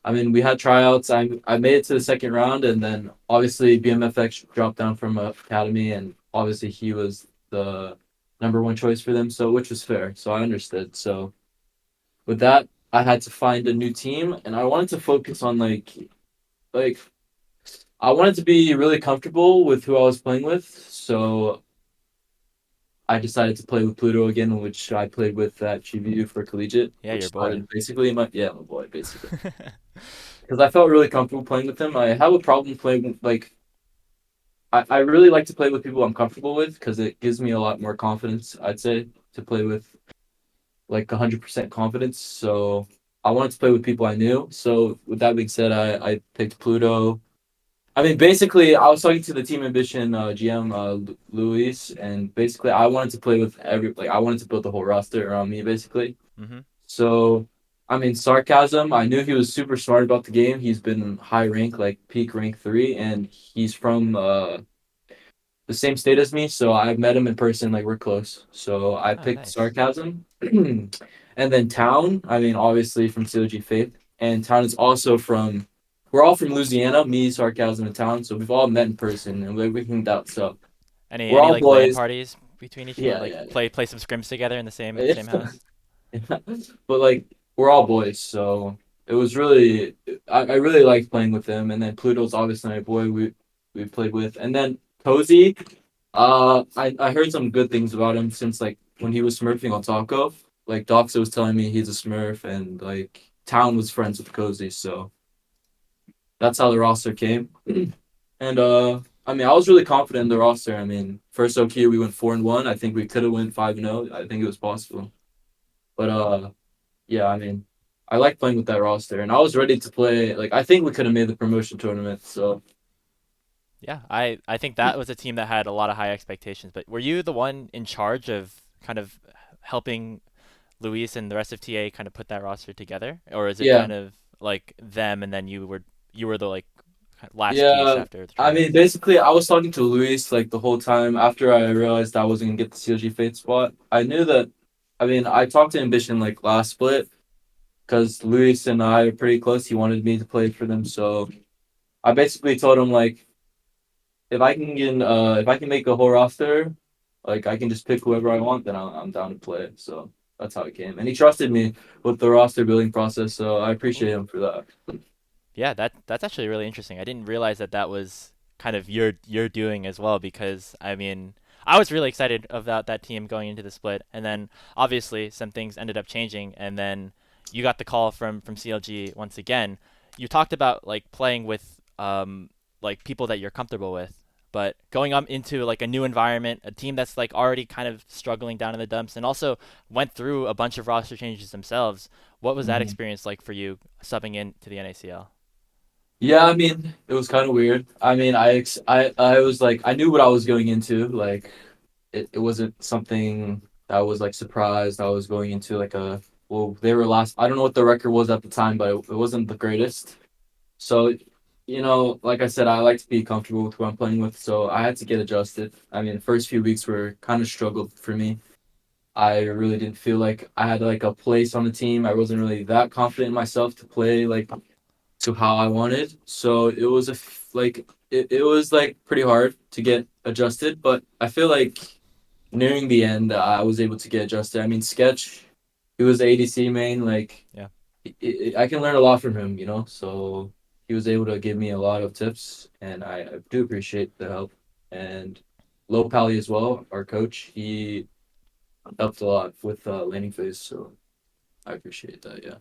I mean we had tryouts. I made it to the second round, and then obviously BMFX dropped down from academy, and obviously he was the number one choice for them, so which was fair. So I understood. So with that, I had to find a new team, and I wanted to focus on like I wanted to be really comfortable with who I was playing with. So I decided to play with Pluto again, which I played with at GVU for collegiate, Yeah, which your boy. started basically my boy basically because I felt really comfortable playing with him. I have a problem playing like I really like to play with people I'm comfortable with because it gives me a lot more confidence. I'd say to play with like 100% confidence. So I wanted to play with people I knew. So with that being said, I picked Pluto. I mean, basically, I was talking to the team ambition GM Luis, and basically, I wanted to play with I wanted to build the whole roster around me, basically. Mhm. So, I mean, sarcasm. I knew he was super smart about the game. He's been high rank, like peak rank 3, and he's from the same state as me. So I've met him in person. Like we're close. So I Oh, picked nice. sarcasm, and then Town. I mean, obviously from COG Faith, and Town is also from. We're all from Louisiana. Me, sarcasm, and Town. So we've all met in person, and we hanged out. So Any we're any all like LAN boys. parties between each of you? Yeah, Like yeah, play some scrims together in the yeah. same house? But like we're all boys, so it was really I really liked playing with them. And then Pluto's obviously my boy we played with. And then Cozy, I heard some good things about him since like when he was smurfing on Taco. Like Doxa was telling me he's a smurf, and like Town was friends with Cozy, so that's how the roster came. And I mean I was really confident in the roster. I mean, first OQ we went 4-1. I think we could have went 5-0. I think it was possible. But yeah, I mean, I like playing with that roster, and I was ready to play. Like I think we could have made the promotion tournament. So Yeah, I think that was a team that had a lot of high expectations. But were you the one in charge of kind of helping Luis and the rest of TA kind of put that roster together, or is it yeah, kind of like them and then you were the like last piece yeah. after the I mean, tryouts? basically, I was talking to Luis like the whole time after I realized I wasn't gonna get the CLG Fate spot. I knew that. I mean, I talked to Ambition like last split because Luis and I are pretty close. He wanted me to play for them, so I basically told him like if I can make a whole roster, like I can just pick whoever I want, then I'm down to play. So that's how it came, and he trusted me with the roster building process. So I appreciate him for that. Yeah, that's actually really interesting. I didn't realize that that was kind of your doing as well because I mean, I was really excited about that team going into the split and then obviously some things ended up changing and then you got the call from CLG once again. You talked about like playing with like people that you're comfortable with, but going up into like a new environment, a team that's like already kind of struggling down in the dumps and also went through a bunch of roster changes themselves. What was that Mhm. experience like for you subbing in to the NACL? Yeah, I mean, it was kind of weird. I mean, I was like, I knew what I was going into. Like, it wasn't something that I was like surprised. I was going into like well, they were last. I don't know what the record was at the time, but it wasn't the greatest. So, like I said, I like to be comfortable with who I'm playing with. So I had to get adjusted. I mean, the first few weeks were kind of struggled for me. I really didn't feel like I had like a place on the team. I wasn't really that confident in myself to play like to how I wanted. So it was it was like pretty hard to get adjusted, but I feel like nearing the end I was able to get adjusted. I mean, Sketch, he was the ADC main, like Yeah. I can learn a lot from him. So he was able to give me a lot of tips, and I do appreciate the help. And Low Pally as well, our coach, he helped a lot with laning phase, so I appreciate that. Yeah.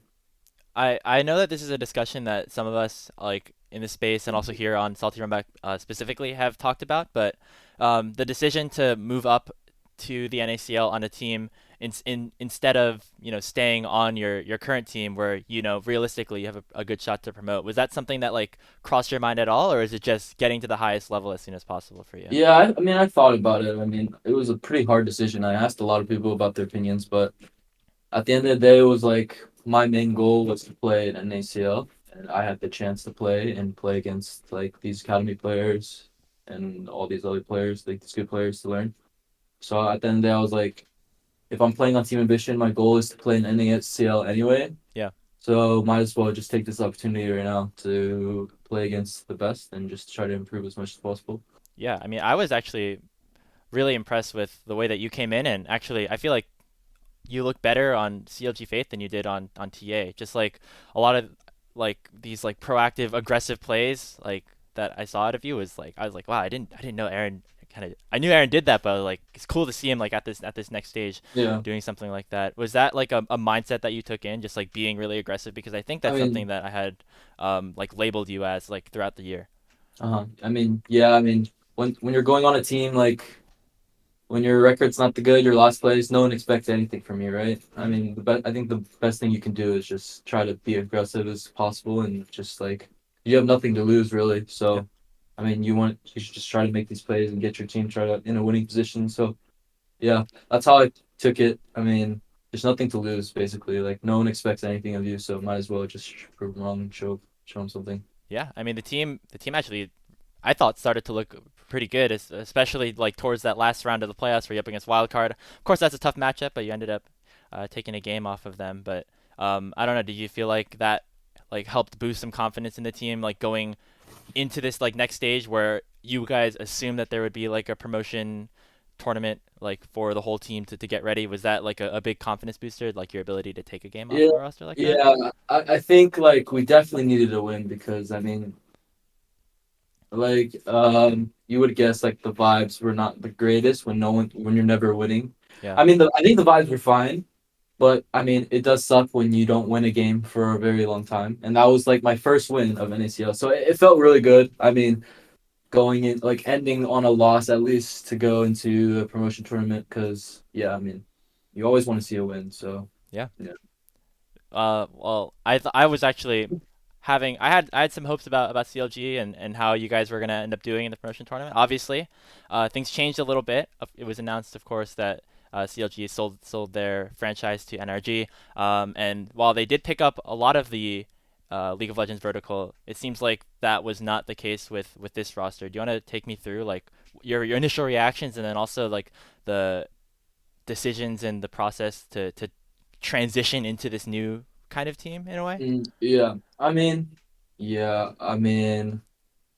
I know that this is a discussion that some of us like in the space and also here on Salty Runback specifically have talked about, but the decision to move up to the NACL on a team instead of staying on your current team where realistically you have a good shot to promote, was that something that like crossed your mind at all, or is it just getting to the highest level as soon as possible for you? Yeah, I mean, I thought about it. I mean, it was a pretty hard decision. I asked a lot of people about their opinions, but at the end of the day, it was like my main goal was to play in NACL, and I had the chance to play against like these academy players and all these other players, like these good players to learn. So at the end of the day, I was like, if I'm playing on Team Ambition, my goal is to play in NACL anyway. Yeah. So might as well just take this opportunity right now to play against the best and just try to improve as much as possible. Yeah, I mean, I was actually really impressed with the way that you came in, and actually, I feel like you look better on CLG Faith than you did on TA. Just like a lot of like these like proactive, aggressive plays like that I saw out of you was like I was like, wow, I didn't know Airren kind of I knew Airren did that, but like it's cool to see him like at this next stage Yeah. doing something like that. Was that like a mindset that you took in, just like being really aggressive? Because I think I that's something mean, that I had like labeled you as like throughout the year. I mean, yeah, I mean, when you're going on a team like when your record's not the good, your last place, no one expects anything from you, right? I Hmm. mean, I think the best thing you can do is just try to be aggressive as possible and just like you have nothing to lose really. Yeah. So, I mean, you should just try to make these plays and get your team try to in a winning position. So, yeah, that's how I took it. I mean, there's nothing to lose basically. Like no one expects anything of you, so might as well just prove them wrong and show them something. Yeah, I mean the team actually I thought started to look pretty good, especially like towards that last round of the playoffs where you're up against Wildcard. Of course, that's a tough matchup, but you ended up taking a game off of them. But I don't know. Did you feel like that like helped boost some confidence in the team, like going into this like next stage where you guys assumed that there would be like a promotion tournament like for the whole team to get ready? Was that like a big confidence booster, like your ability to take a game off Yeah, of a roster like that? yeah. I think like we definitely needed a win because I mean like you would guess like the vibes were not the greatest when you're never winning. Yeah. I mean I think the vibes were fine, but I mean it does suck when you don't win a game for a very long time. And that was like my first win of NACL. So it felt really good. I mean going in like ending on a loss at least to go into a promotion tournament because yeah, I mean you always want to see a win. So Yeah. yeah. Well, I was actually I had some hopes about CLG and how you guys were gonna end up doing in the promotion tournament. Obviously, things changed a little bit. It was announced, of course, that CLG sold their franchise to NRG. And while they did pick up a lot of the League of Legends vertical, it seems like that was not the case with this roster. Do you want to take me through like your initial reactions and then also like the decisions and the process to transition into this new kind of team in a way? Yeah. I mean,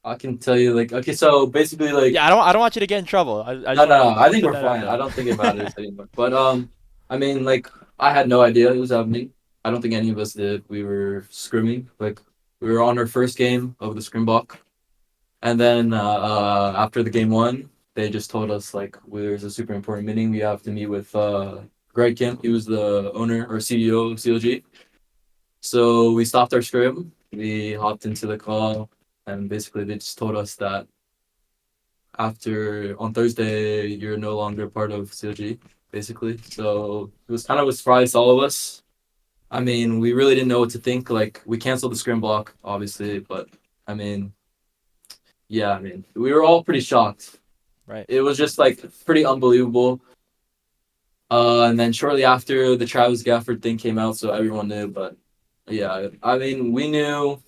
I can tell you like okay, so basically like Yeah, I don't want you to get in trouble. I no, just want no, to no. I think put we're that out fine. I there. don't think it matters anymore. But I mean, like I had no idea it was happening. I don't think any of us did. We were scrimming. Like we were on our first game of the scrim block, and then after the game one, they just told us like there's a super important meeting. We have to meet with Greg Kim. He was the owner or CEO of CLG. So we stopped our scrim. We hopped into the call, and basically they just told us that after on Thursday, you're no longer part of CLG, basically. So it was kind of a surprise to all of us. I mean, we really didn't know what to think. Like, we canceled the scrim block, obviously, but I mean, yeah, I mean, we were all pretty shocked. Right. It was just like pretty unbelievable. And then shortly after, the Travis Gafford thing came out, so everyone knew. But yeah, I mean, we knew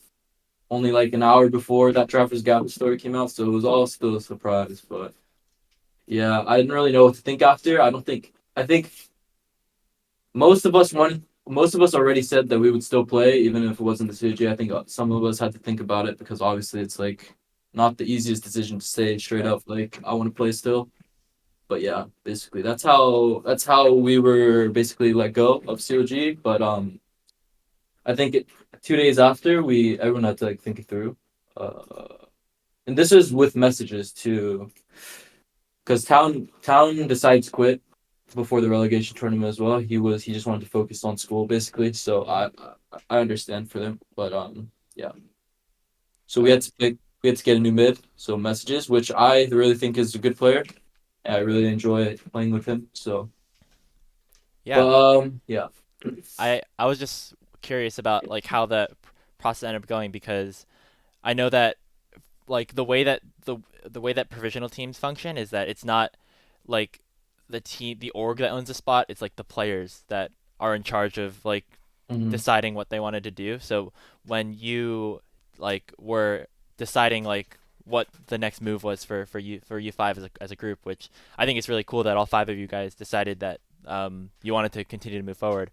only like an hour before that Travis Gafford story came out, so it was all still a surprise. But yeah, I didn't really know what to think after. I think most of us already said that we would still play even if it wasn't the CG. I think some of us had to think about it because obviously it's like not the easiest decision to say straight Right. up like I want to play still. But yeah, basically that's how we were basically let go of COG. But I think 2 days after we everyone had to like think it through. And this is with messages too, because Town decides to quit before the relegation tournament as well. He just wanted to focus on school basically. So I understand for them, but yeah. So Right. we had to get a new mid. So messages, which I really think is a good player. And I really enjoy playing with him. So, Yeah. but yeah. I was just curious about like how the process ended up going because I know that like the way that provisional teams function is that it's not like the org that owns the spot. It's like the players that are in charge of like Mhm. deciding what they wanted to do. So when you like were deciding like what the next move was for you five as a group, which I think it's really cool that all five of you guys decided that you wanted to continue to move forward.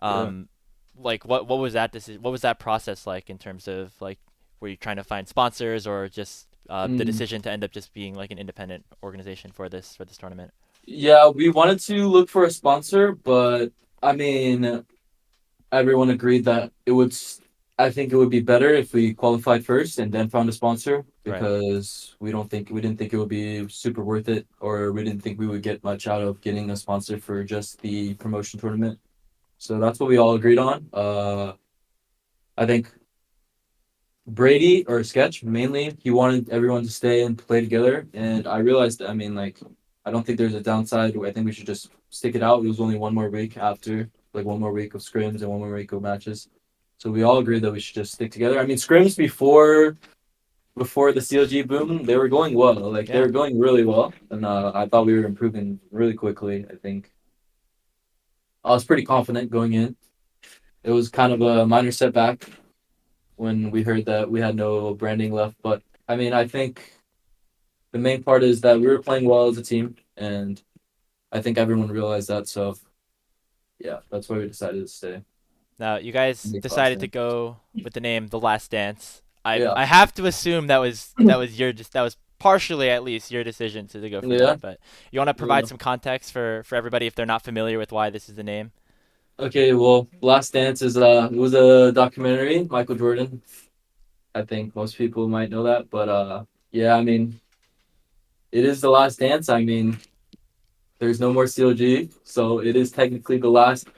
Yeah. Um, like what was that decision? What was that process like in terms of like were you trying to find sponsors or just the Mm. decision to end up just being like an independent organization for this tournament? Yeah, we wanted to look for a sponsor, but I mean, everyone agreed that I think it would be better if we qualified first and then found a sponsor Right. because we didn't think it would be super worth it, or we didn't think we would get much out of getting a sponsor for just the promotion tournament. So that's what we all agreed on. I think Brady or Sketch mainly, he wanted everyone to stay and play together, and I realized, I mean, like, I don't think there's a downside. I think we should just stick it out. It was only one more week after, like one more week of scrims and one more week of matches, so we all agreed that we should just stick together. I mean, scrims before the CLG boom, they were going well. Like they Yeah. were going really well, and I thought we were improving really quickly. I think I was pretty confident going in. It was kind of a minor setback when we heard that we had no branding left, but I mean, I think the main part is that we were playing well as a team, and I think everyone realized that. So yeah, that's why we decided to stay. Now you guys Make last decided to name. go with the name The Last Dance. Yeah, I have to assume that was partially at least your decision to go for yeah, that. But you want to yeah. provide some context for everybody if they're not familiar with why this is the name? Okay, well, Last Dance is it was a documentary, Michael Jordan. I think most people might know that, but yeah, I mean, it is the last dance. I mean, there's no more COG, so it is technically the last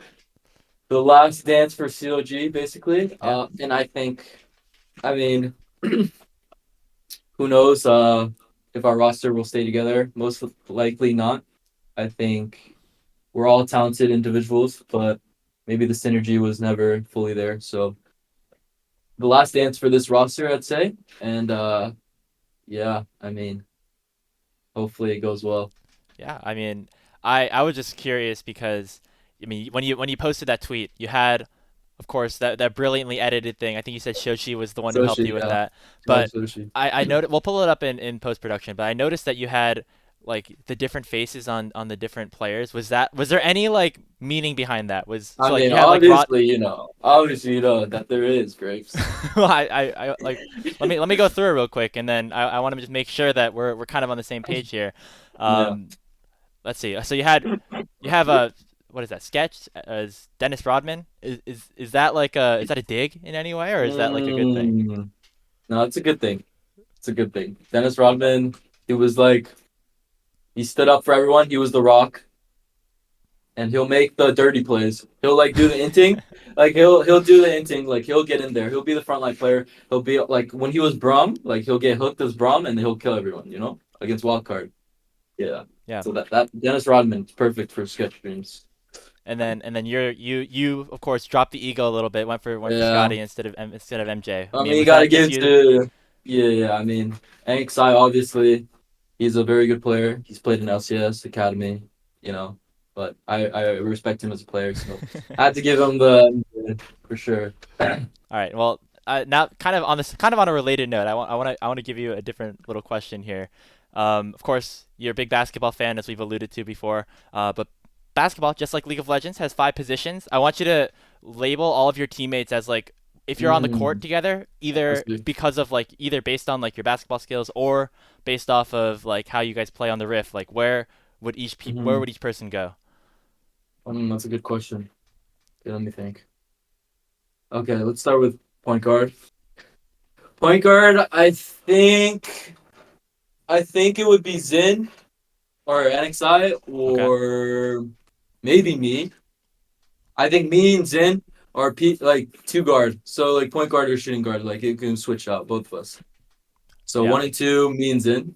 dance for COG, basically. Yeah. And I think, I mean, who knows if our roster will stay together? Most likely not. I think we're all talented individuals, but maybe the synergy was never fully there. So the last dance for this roster, I'd say. And yeah, I mean, hopefully it goes well. Yeah, I mean, I was just curious because I mean, when you posted that tweet, you had, of course, that brilliantly edited thing. I think you said Shoshi was the one who helped Sushi, you with yeah. that. Try But sushi. I noted we'll pull it up in post production. But I noticed that you had like the different faces on the different players. Was there any like meaning behind that? Was I so like mean, you had like Rod. obviously, that there is, Grapes. Well, I like let me go through it real quick, and then I want to just make sure that we're kind of on the same page here. Yeah. Um, let's see. So you have a what is that sketch? Is Dennis Rodman? Is that like a is that a dig in any way, or is that like a good thing? Mm, no, it's a good thing. It's a good thing. Dennis Rodman, he was like, he stood up for everyone. He was the Rock, and he'll make the dirty plays. He'll like do the inting, like he'll do the inting, like he'll get in there. He'll be the frontline player. He'll be like when he was Brum, like he'll get hooked as Brum, and he'll kill everyone. Against Wildcard. Yeah. Yeah. So that Dennis Rodman is perfect for sketch streams. And then you of course dropped the ego a little bit, went for Yeah. Scotty instead of MJ. I I mean, mean, you was gotta that just give you? to yeah. I mean, XI obviously he's a very good player. He's played in LCS Academy, but I respect him as a player, so I had to give him the for sure. All right. Well, now kind of on a related note, I want to give you a different little question here. Of course, you're a big basketball fan, as we've alluded to before. But basketball, just like League of Legends, has 5 positions. I want you to label all of your teammates as like if you're on the court Mm, together, I either see. because of like either based on like your basketball skills or based off of like how you guys play on the Rift. Like where Hmm. would each person go? That's a good question. Okay, let me think. Okay, let's start with point guard. Point guard, I think it would be Zin or NXI Okay. or maybe me. I think me and Zin are like two guard. So like point guard or shooting guard. Like you can switch out both of us. So Yeah. 1 and 2, me and Zin.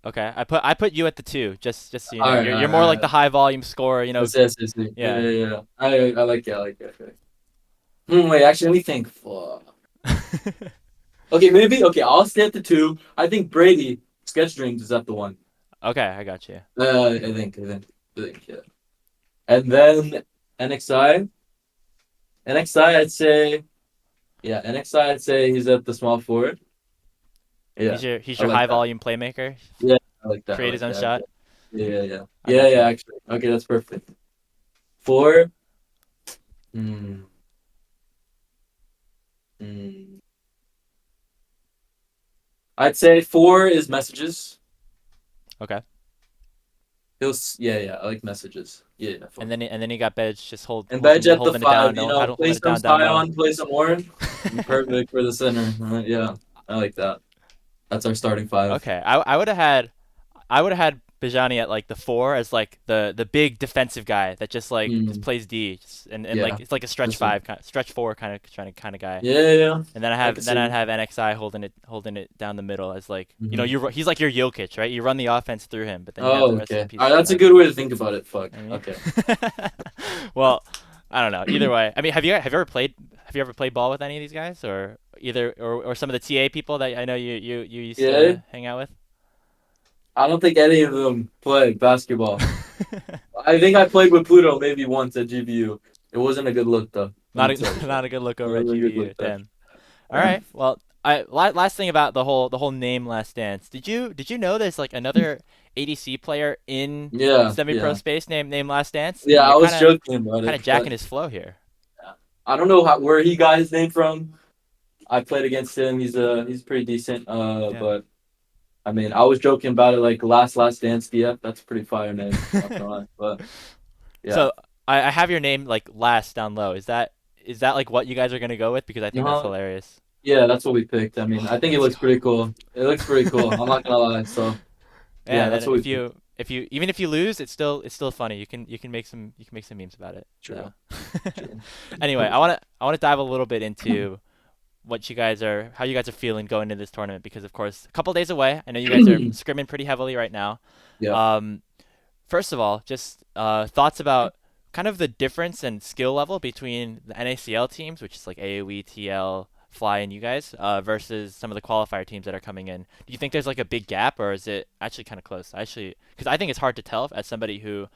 Okay. I put you at the two, just so you All know. right, You're all more right, like all the right. high volume scorer. You know. Yes. Yeah, Yeah. yeah, yeah. I like it. I like it. Okay. Wait, actually, let me think. Fuck. Okay, maybe. Okay, I'll stay at the two. I think Brady sketch dreams is at the one. Okay, I got you. I think, yeah. And then NXI, NXI, I'd say, yeah, NXI, I'd say he's at the small forward. Yeah, He's I your like high that. volume playmaker. Yeah, I like that. I Create his like own that. shot. Yeah. I Yeah, got yeah, you. actually. Okay, that's perfect. Four. Hmm. Hmm. I'd say four is messages. Okay. Yeah, I like messages. Yeah, four. And then you got Bedge just And Badge at the holding it down, five, no play holding it some down low. Sion, play some Orin. Perfect for the center. Yeah, I like that. That's our starting five. Okay. I would have had Bijani at like the four as like the big defensive guy that just Mm, plays D and like yeah, it's like a for stretch sure. five stretch four kind of guy. Yeah. And then I can see. I'd have NXI holding it down the middle as like Hmm. he's like your Jokic, right? You run the offense through him, but then you have the Oh, rest of the okay. All pieces right, that's a around good him. way to think about it. Fuck. You know Okay. what I mean? Well, I don't know. Either way, I mean, have you ever played ball with any of these guys, or or some of the TA people that I know you used Yeah, to hang out I don't think any of them play basketball. with? I think I played with Pluto maybe once at GBU. It wasn't a good look though. Let Not me tell you. not a good look It over at wasn't a good look GBU. there. Damn. All right. Well, last thing about the whole name Last Dance. Did you know there's like another ADC player in Yeah, semi-pro yeah, space named Last Dance? yeah. I You're was joking about kind it, of but jacking his flow here. yeah. I don't know where he got his name from. I played against him. He's pretty decent. Yeah. But I mean, I was joking about it like last dance DF. That's a pretty fire name. Not gonna lie, but yeah. So I have your name like last down low. Is that like what you guys are gonna go with? Because I think that's Uh-huh. hilarious. Yeah, that's what we picked. I mean, I think it Let's looks go. pretty cool. It looks pretty cool. I'm not gonna lie. So Yeah, yeah, and then that's what we picked. if you even if you lose, it's still funny. You can make some memes about it. So True. True. anyway, I wanna dive a little bit into how you guys are feeling going into this tournament because of course a couple days away. I know you guys are scrimming pretty heavily right now. Yeah. Um, first of all, just thoughts about kind of the difference in skill level between the NACL teams, which is like AoE, TL, Fly, and you guys, versus some of the qualifier teams that are coming in. Do you think there's like a big gap, or is it actually kind of close? Because I think it's hard to tell as somebody who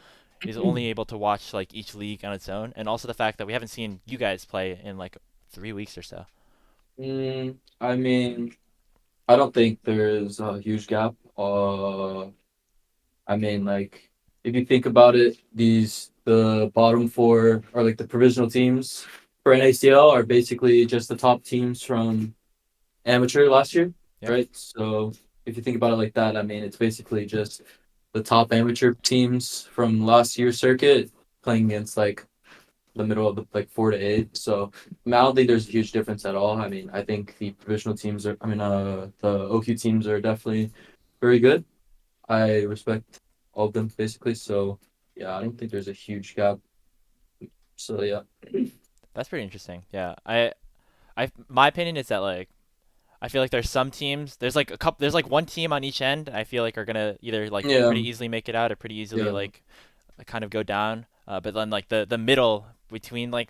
is only able to watch like each league on its own, and also the fact that we haven't seen you guys play in like 3 weeks or so. I mean, I don't think there's a huge gap. I mean, like, if you think about it, the bottom four or like the provisional teams for NACL are basically just the top teams from amateur last year, Yeah. right? So if you think about it like that, I mean, it's basically just the top amateur teams from last year's circuit playing against like the middle of the like 4 to 8. So I don't think there's a huge difference at all. I mean, I think the provisional teams are, the OQ teams are definitely very good. I respect all of them basically. So yeah, I don't think there's a huge gap. So yeah. That's pretty interesting. Yeah. My opinion is that like I feel like there's some teams. There's like a couple. There's like one team on each end. I feel like are gonna either like Yeah. pretty easily make it out or pretty easily Yeah. like kind of go down. But then like the middle between like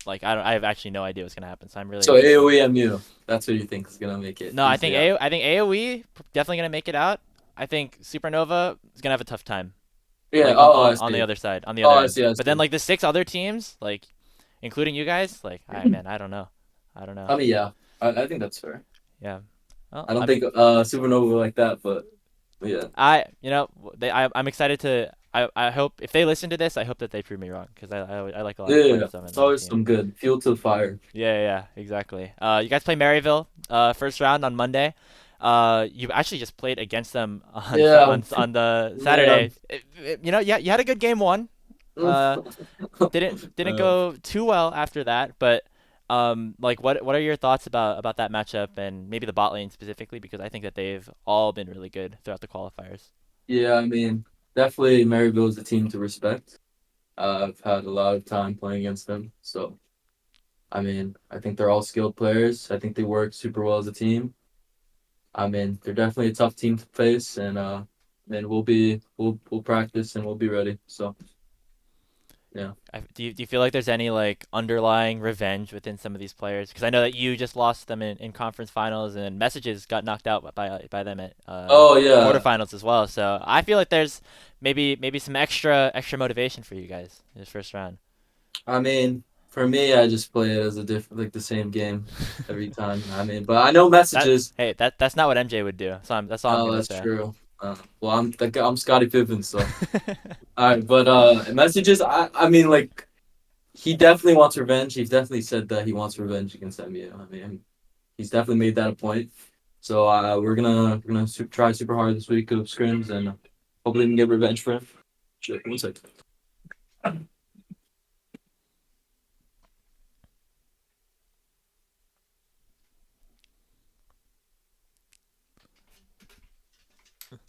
I have actually no idea what's gonna happen. So I'm really So interested. AOEMU, that's what you think is gonna make it. No, I think AOE definitely gonna make it out. I think Supernova is gonna have a tough time. Yeah. Like I on the see. other side, on the Oh, other I end. see. I But then see. like the 6 other teams, like including you guys, like man, I don't know. I don't know. I mean, yeah. I think that's fair. Yeah. Well, I don't I mean, think Supernova like that, but yeah. I'm excited to. I hope if they listen to this, I hope that they prove me wrong because I like a lot Yeah, of yeah, playing yeah. with them It's in the always team. some good fuel to the fire. Yeah, exactly. You guys play Maryville, first round on Monday. You actually just played against them on Yeah, on the yeah. Saturday. Yeah, you had a good game one. Uh, didn't Um, go too well after that, but like what are your thoughts about that matchup and maybe the bot lane specifically because I think that they've all been really good throughout the qualifiers. yeah, I mean, definitely Maryville is a team to respect. I've had a lot of time playing against them, so I mean, I think they're all skilled players. I think they work super well as a team. I mean, they're definitely a tough team to face, and then we'll practice and we'll be ready. So yeah. Do you feel like there's any like underlying revenge within some of these players? Because I know that you just lost them in conference finals, and Messages got knocked out by them at Oh yeah. quarterfinals as well. So I feel like there's maybe some extra motivation for you guys in this first round. I mean, for me, I just play it as a different, like the same game every time. I mean, but I know messages. That's not what MJ would do. So that's all I'm Oh, gonna that's say. true. Well, I'm Scottie Pippen, so all right. But messages. I mean, like he definitely wants revenge. He's definitely said that he wants revenge against MU. I mean, he's definitely made that a point. So we're gonna try super hard this week of scrims and hopefully we can get revenge for him. Shit, one sec.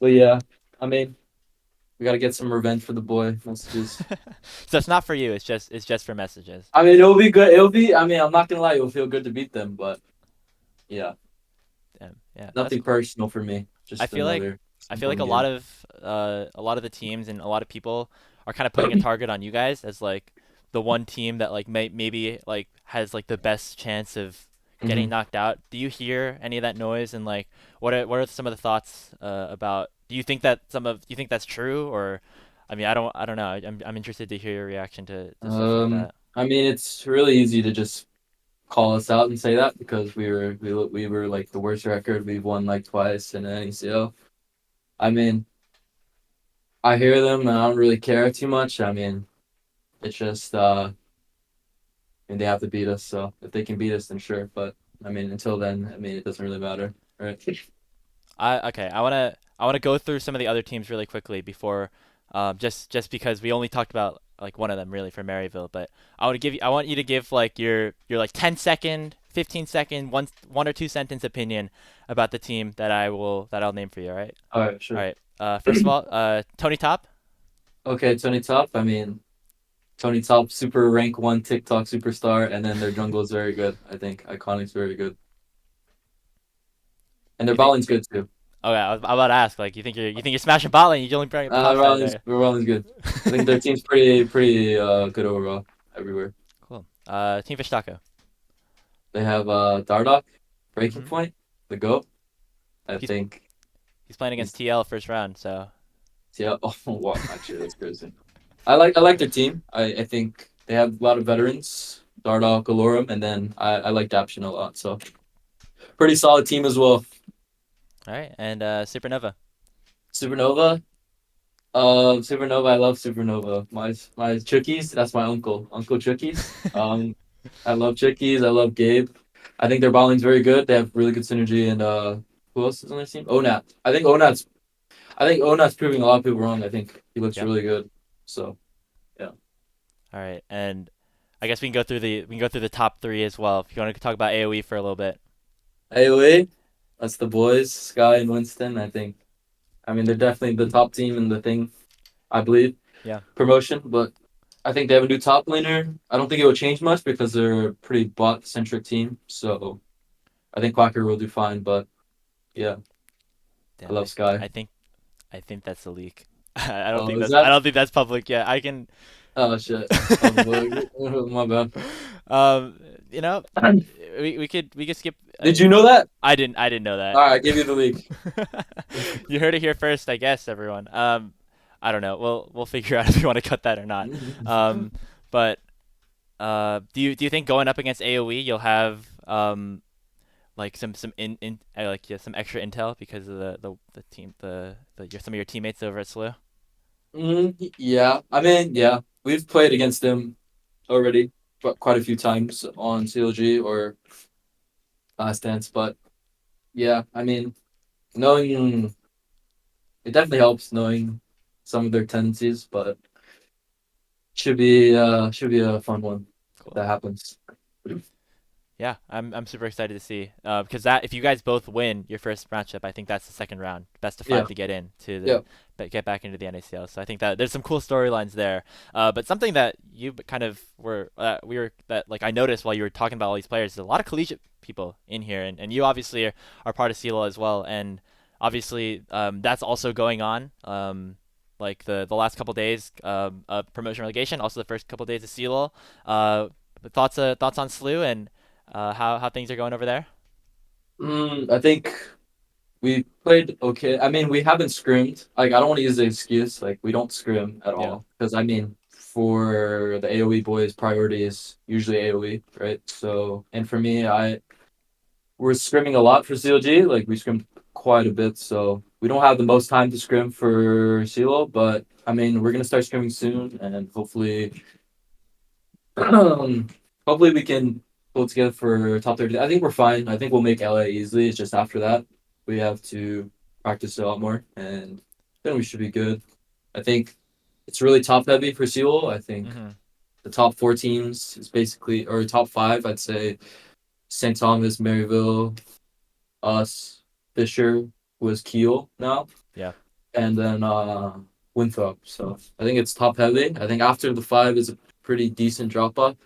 But yeah, I mean, we gotta get some revenge for the boy. Messages. So it's not for you. It's just for Messages. I mean, it'll be good. It'll be. I mean, I'm not gonna lie. It'll feel good to beat them, but yeah, Yeah, that's nothing cool. personal for me. I Just feel like another I some feel like fun game. a lot of the teams and a lot of people are kind of putting a target on you guys as like the one team that like maybe like has like the best chance of getting Hmm. knocked out. Do you hear any of that noise and like what are some of the thoughts about? Do you think that's true or I mean I don't know. I'm interested to hear your reaction to stuff like that. I mean, it's really easy to just call us out and say that because we were like the worst record. We've won like twice in NACL. I mean, I hear them and I don't really care too much. I mean, it's just and they have to beat us. So if they can beat us, then sure. But I mean, until then, I mean, it doesn't really matter, right? Okay. I wanna go through some of the other teams really quickly before, just because we only talked about like one of them really for Maryville, but I want you to give like your like 10-second, 15-second, one or two sentence opinion about the team that I'll name for you. All right. All right, All sure. right. First of all, Tony Top. Okay, Tony Top. I mean, Tony Top, super rank one TikTok superstar, and then their jungle is very good. I think Iconic's very good, and their You think? bowling's good too. Oh yeah, I'm about to ask. Like, you think you're smashing bot lane? You only bring up the top side there. Rollins good. I think their team's pretty good overall everywhere. Cool. Team Fish Taco. They have Dardoch, Breaking hmm Point, the GOAT. I He's think he's playing he's against TL first round, so yeah. Oh wow, actually that's crazy. I like their team. I think they have a lot of veterans. Dardoch, Galorum, and then I like Daption a lot. So pretty solid team as well. all right. And Supernova. Supernova. Supernova. I love Supernova. My Chookies. That's my uncle. Uncle Chookies. I love Chickies. I love Gabe. I think their bowling's very good. They have really good synergy. And who else is on their team? Onat. I think Onat's proving a lot of people wrong. I think he looks Yep. really good. So yeah. All right. And I guess we can go through the top three as well. If you want to talk about AOE for a little bit. AOE. That's the boys, Sky and Winston. I mean, they're definitely the top team in the thing. I believe Yeah. promotion, but I think they have a new top laner. I don't think it will change much because they're a pretty bot centric team. So I think Quacker will do fine. But yeah, I Damn. love Sky. I think that's a leak. I don't Oh, think is that's I that? don't think that's public yet. I can. Oh shit. Oh, my bad. um, you know, we could skip. Did you know that? I didn't know All that. right, I give you the leak. You heard it here first, I guess, everyone. I don't know. We'll figure out if you want to cut that or not. Um, but do you think going up against AOE you'll have like some like yeah, some extra intel because of the team some of your teammates over at SLU? Yeah, I mean, yeah, we've played against them already, but quite a few times on CLG or Last Dance. But yeah, I mean, knowing it definitely helps knowing some of their tendencies, but should be a fun one if Cool. that happens. Yeah, I'm super excited to see because that if you guys both win your first matchup, I think that's the second round, best of five Yeah, to get in to yeah. get back into the NACL. So I think that there's some cool storylines there. But something that you kind of were we were that like I noticed while you were talking about all these players, there's a lot of collegiate people in here, and you obviously are part of CLOL as well, and obviously that's also going on. Like the last couple days of promotion relegation, also the first couple days of CLOL. Thoughts on SLU and how things are going over there? I think we played okay. I mean, we haven't scrimmed. Like, I don't want to use the excuse. Like, we don't scrim at Yeah. all. Because, I mean, for the AoE boys, priority is usually AoE, right? So, and for me, we're scrimming a lot for CLG. Like, we scrimmed quite a bit. So, we don't have the most time to scrim for CLO, but I mean, we're going to start scrimming soon. And hopefully, hopefully we can pull together for top 30. I think we're fine. I think we'll make LA easily. It's just after that we have to practice a lot more, and then we should be good. I think it's really top heavy for Seoul. I think Mm-hmm. the top four teams is basically, or top five. I'd say St. Thomas, Maryville, us, Fisher was Kiel now, Yeah. and then Winthrop. So I think it's top heavy. I think after the five is a pretty decent drop off.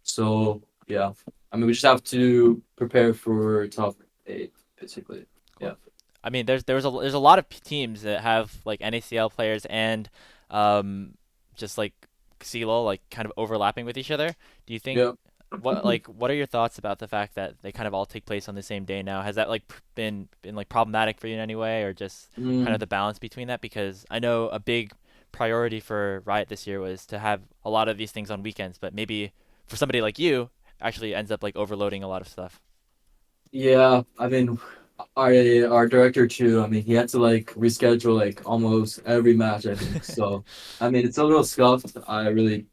So yeah, I mean we just have to prepare for top eight basically. Yeah. Cool. I mean, there's a lot of teams that have like NACL players and um, just like CLO like kind of overlapping with each other. Do you think Yeah. what are your thoughts about the fact that they kind of all take place on the same day now? Has that like been like problematic for you in any way, or just kind of Mm, the balance between that? Because I know a big priority for Riot this year was to have a lot of these things on weekends, but maybe for somebody like you, actually ends up like overloading a lot of stuff. yeah. I mean our director too, I mean he had to like reschedule like almost every match I think. So I mean it's a little scuffed. I really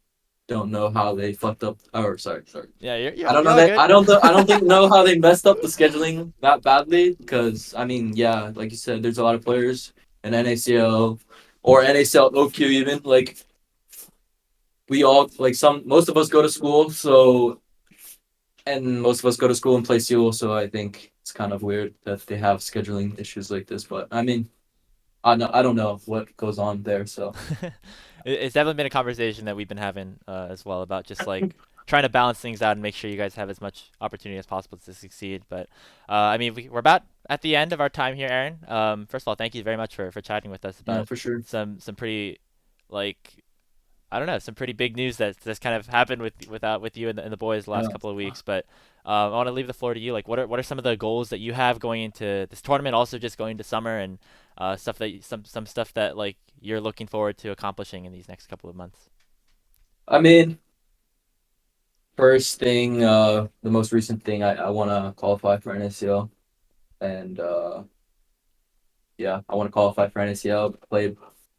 don't know how they fucked up, or sorry. Yeah, I don't you're know all that good. I don't think know how they messed up the scheduling that badly because I mean yeah, like you said, there's a lot of players in NACL or NACLQ even like we all like some most of us go to school so and most of us go to school and play Seoul, so I think it's kind of weird that they have scheduling issues like this. But I mean, I don't know what goes on there. So It's definitely been a conversation that we've been having as well about just like trying to balance things out and make sure you guys have as much opportunity as possible to succeed. But I mean, we're about at the end of our time here, Erin. First of all, thank you very much for chatting with us Yeah, about for sure. some pretty like I don't know, some pretty big news that's kind of happened with you and the boys the last Yeah. couple of weeks. But I want to leave the floor to you. Like, what are some of the goals that you have going into this tournament? Also, just going to summer and stuff that some stuff that like you're looking forward to accomplishing in these next couple of months. I mean, first thing, the most recent thing, I want to qualify for NACL, and yeah, I want to qualify for NACL,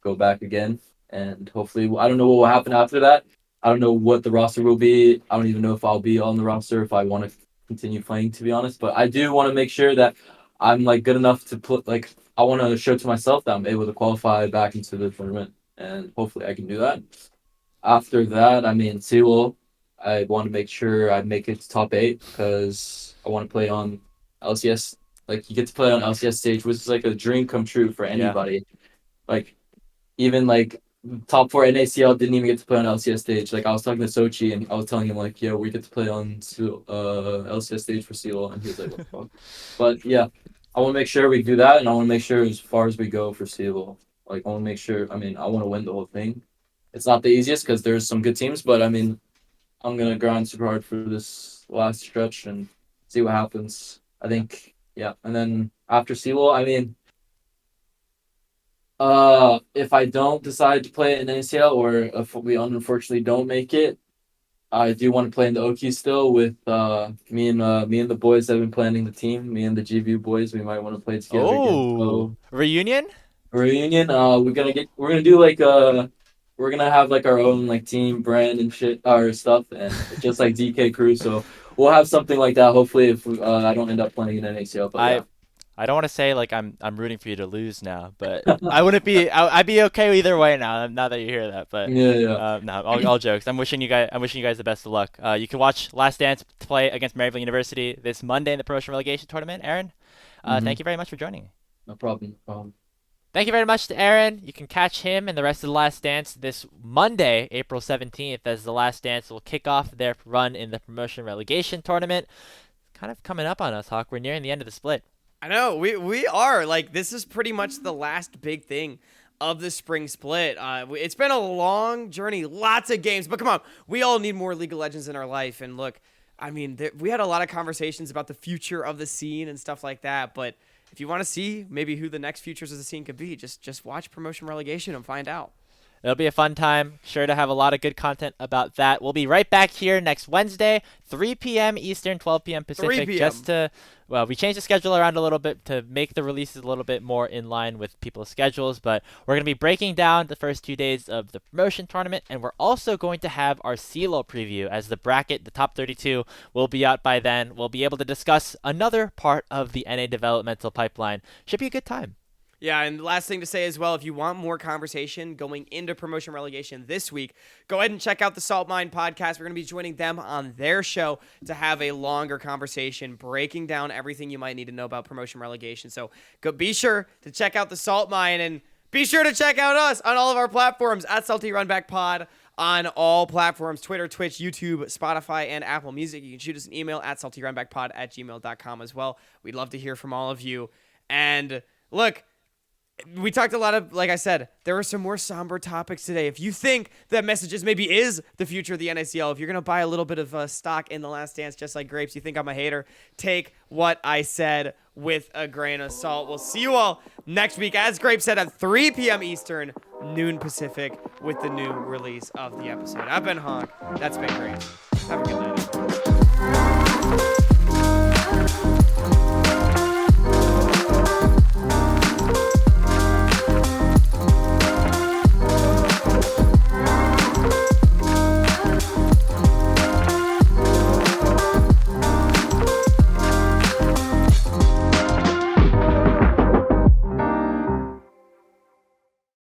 go back again, and hopefully, I don't know what will happen after that. I don't know what the roster will be. I don't even know if I'll be on the roster if I want to continue playing, to be honest. But I do want to make sure that I'm like good enough to put like I want to show to myself that I'm able to qualify back into the tournament, and hopefully I can do that. After that, I mean, CLOL, I want to make sure I make it to top 8 because I want to play on LCS. Like, you get to play on LCS stage, which is like a dream come true for Yeah. anybody. Like, even like top 4 NACL didn't even get to play on LCS stage. Like, I was talking to Sochi and I was telling him, like, yo, we get to play on LCS stage for CLOL. And he was like, what the fuck? But yeah, I want to make sure we do that, and I want to make sure as far as we go for CLOL. Like, I want to make sure, I mean, I want to win the whole thing. It's not the easiest because there's some good teams, but I mean, I'm gonna grind super hard for this last stretch and see what happens. I think, yeah. And then after CLOL, I mean, if I don't decide to play in NACL or if we unfortunately don't make it, I do want to play in the Oki still with me and the boys that have been planning the team. Me and the GVU boys, we might want to play together again. Oh, So reunion? reunion. We're gonna do like we're gonna have like our own like team brand and shit, our stuff, and just like DK crew. So we'll have something like that. Hopefully, if I don't end up playing in NACL, but I yeah. I don't want to say like I'm rooting for you to lose now, but I wouldn't be. I'd be okay either way now. Now that you hear that, but Yeah, yeah. no, all jokes. I'm wishing you guys the best of luck. You can watch Last Dance play against Maryville University this Monday in the promotion relegation tournament. Erin, Mm-hmm. thank you very much for joining me. No problem. Thank you very much to Erin. You can catch him and the rest of the Last Dance this Monday, April 17th, as the Last Dance will kick off their run in the promotion relegation tournament. It's kind of coming up on us, Hawk. We're nearing the end of the split. I know we are like this is pretty much the last big thing of the spring split. It's been a long journey, lots of games, but come on, we all need more League of Legends in our life. And look, I mean, we had a lot of conversations about the future of the scene and stuff like that. But if you want to see maybe who the next futures of the scene could be, just watch promotion relegation and find out. It'll be a fun time. Sure to have a lot of good content about that. We'll be right back here next Wednesday, 3 p.m. Eastern, 12 p.m. Pacific. 3 p.m. Just to, well, we changed the schedule around a little bit to make the releases a little bit more in line with people's schedules. But we're going to be breaking down the first 2 days of the promotion tournament. And we're also going to have our CLO preview as the bracket, the top 32, will be out by then. We'll be able to discuss another part of the NA developmental pipeline. Should be a good time. Yeah, and last thing to say as well, if you want more conversation going into promotion relegation this week, go ahead and check out the Salt Mine podcast. We're going to be joining them on their show to have a longer conversation, breaking down everything you might need to know about promotion relegation. So be sure to check out the Salt Mine, and be sure to check out us on all of our platforms at Salty Runback Pod on all platforms, Twitter, Twitch, YouTube, Spotify, and Apple Music. You can shoot us an email at saltyrunbackpod@gmail.com as well. We'd love to hear from all of you. And look, we talked a lot of, like I said, there were some more somber topics today. If you think that Messages maybe is the future of the NACL, if you're going to buy a little bit of stock in The Last Dance, just like Grapes, you think I'm a hater, take what I said with a grain of salt. We'll see you all next week, as Grapes said, at 3 p.m. Eastern, noon Pacific, with the new release of the episode. I've been Honk. That's been Grapes. Have a good night.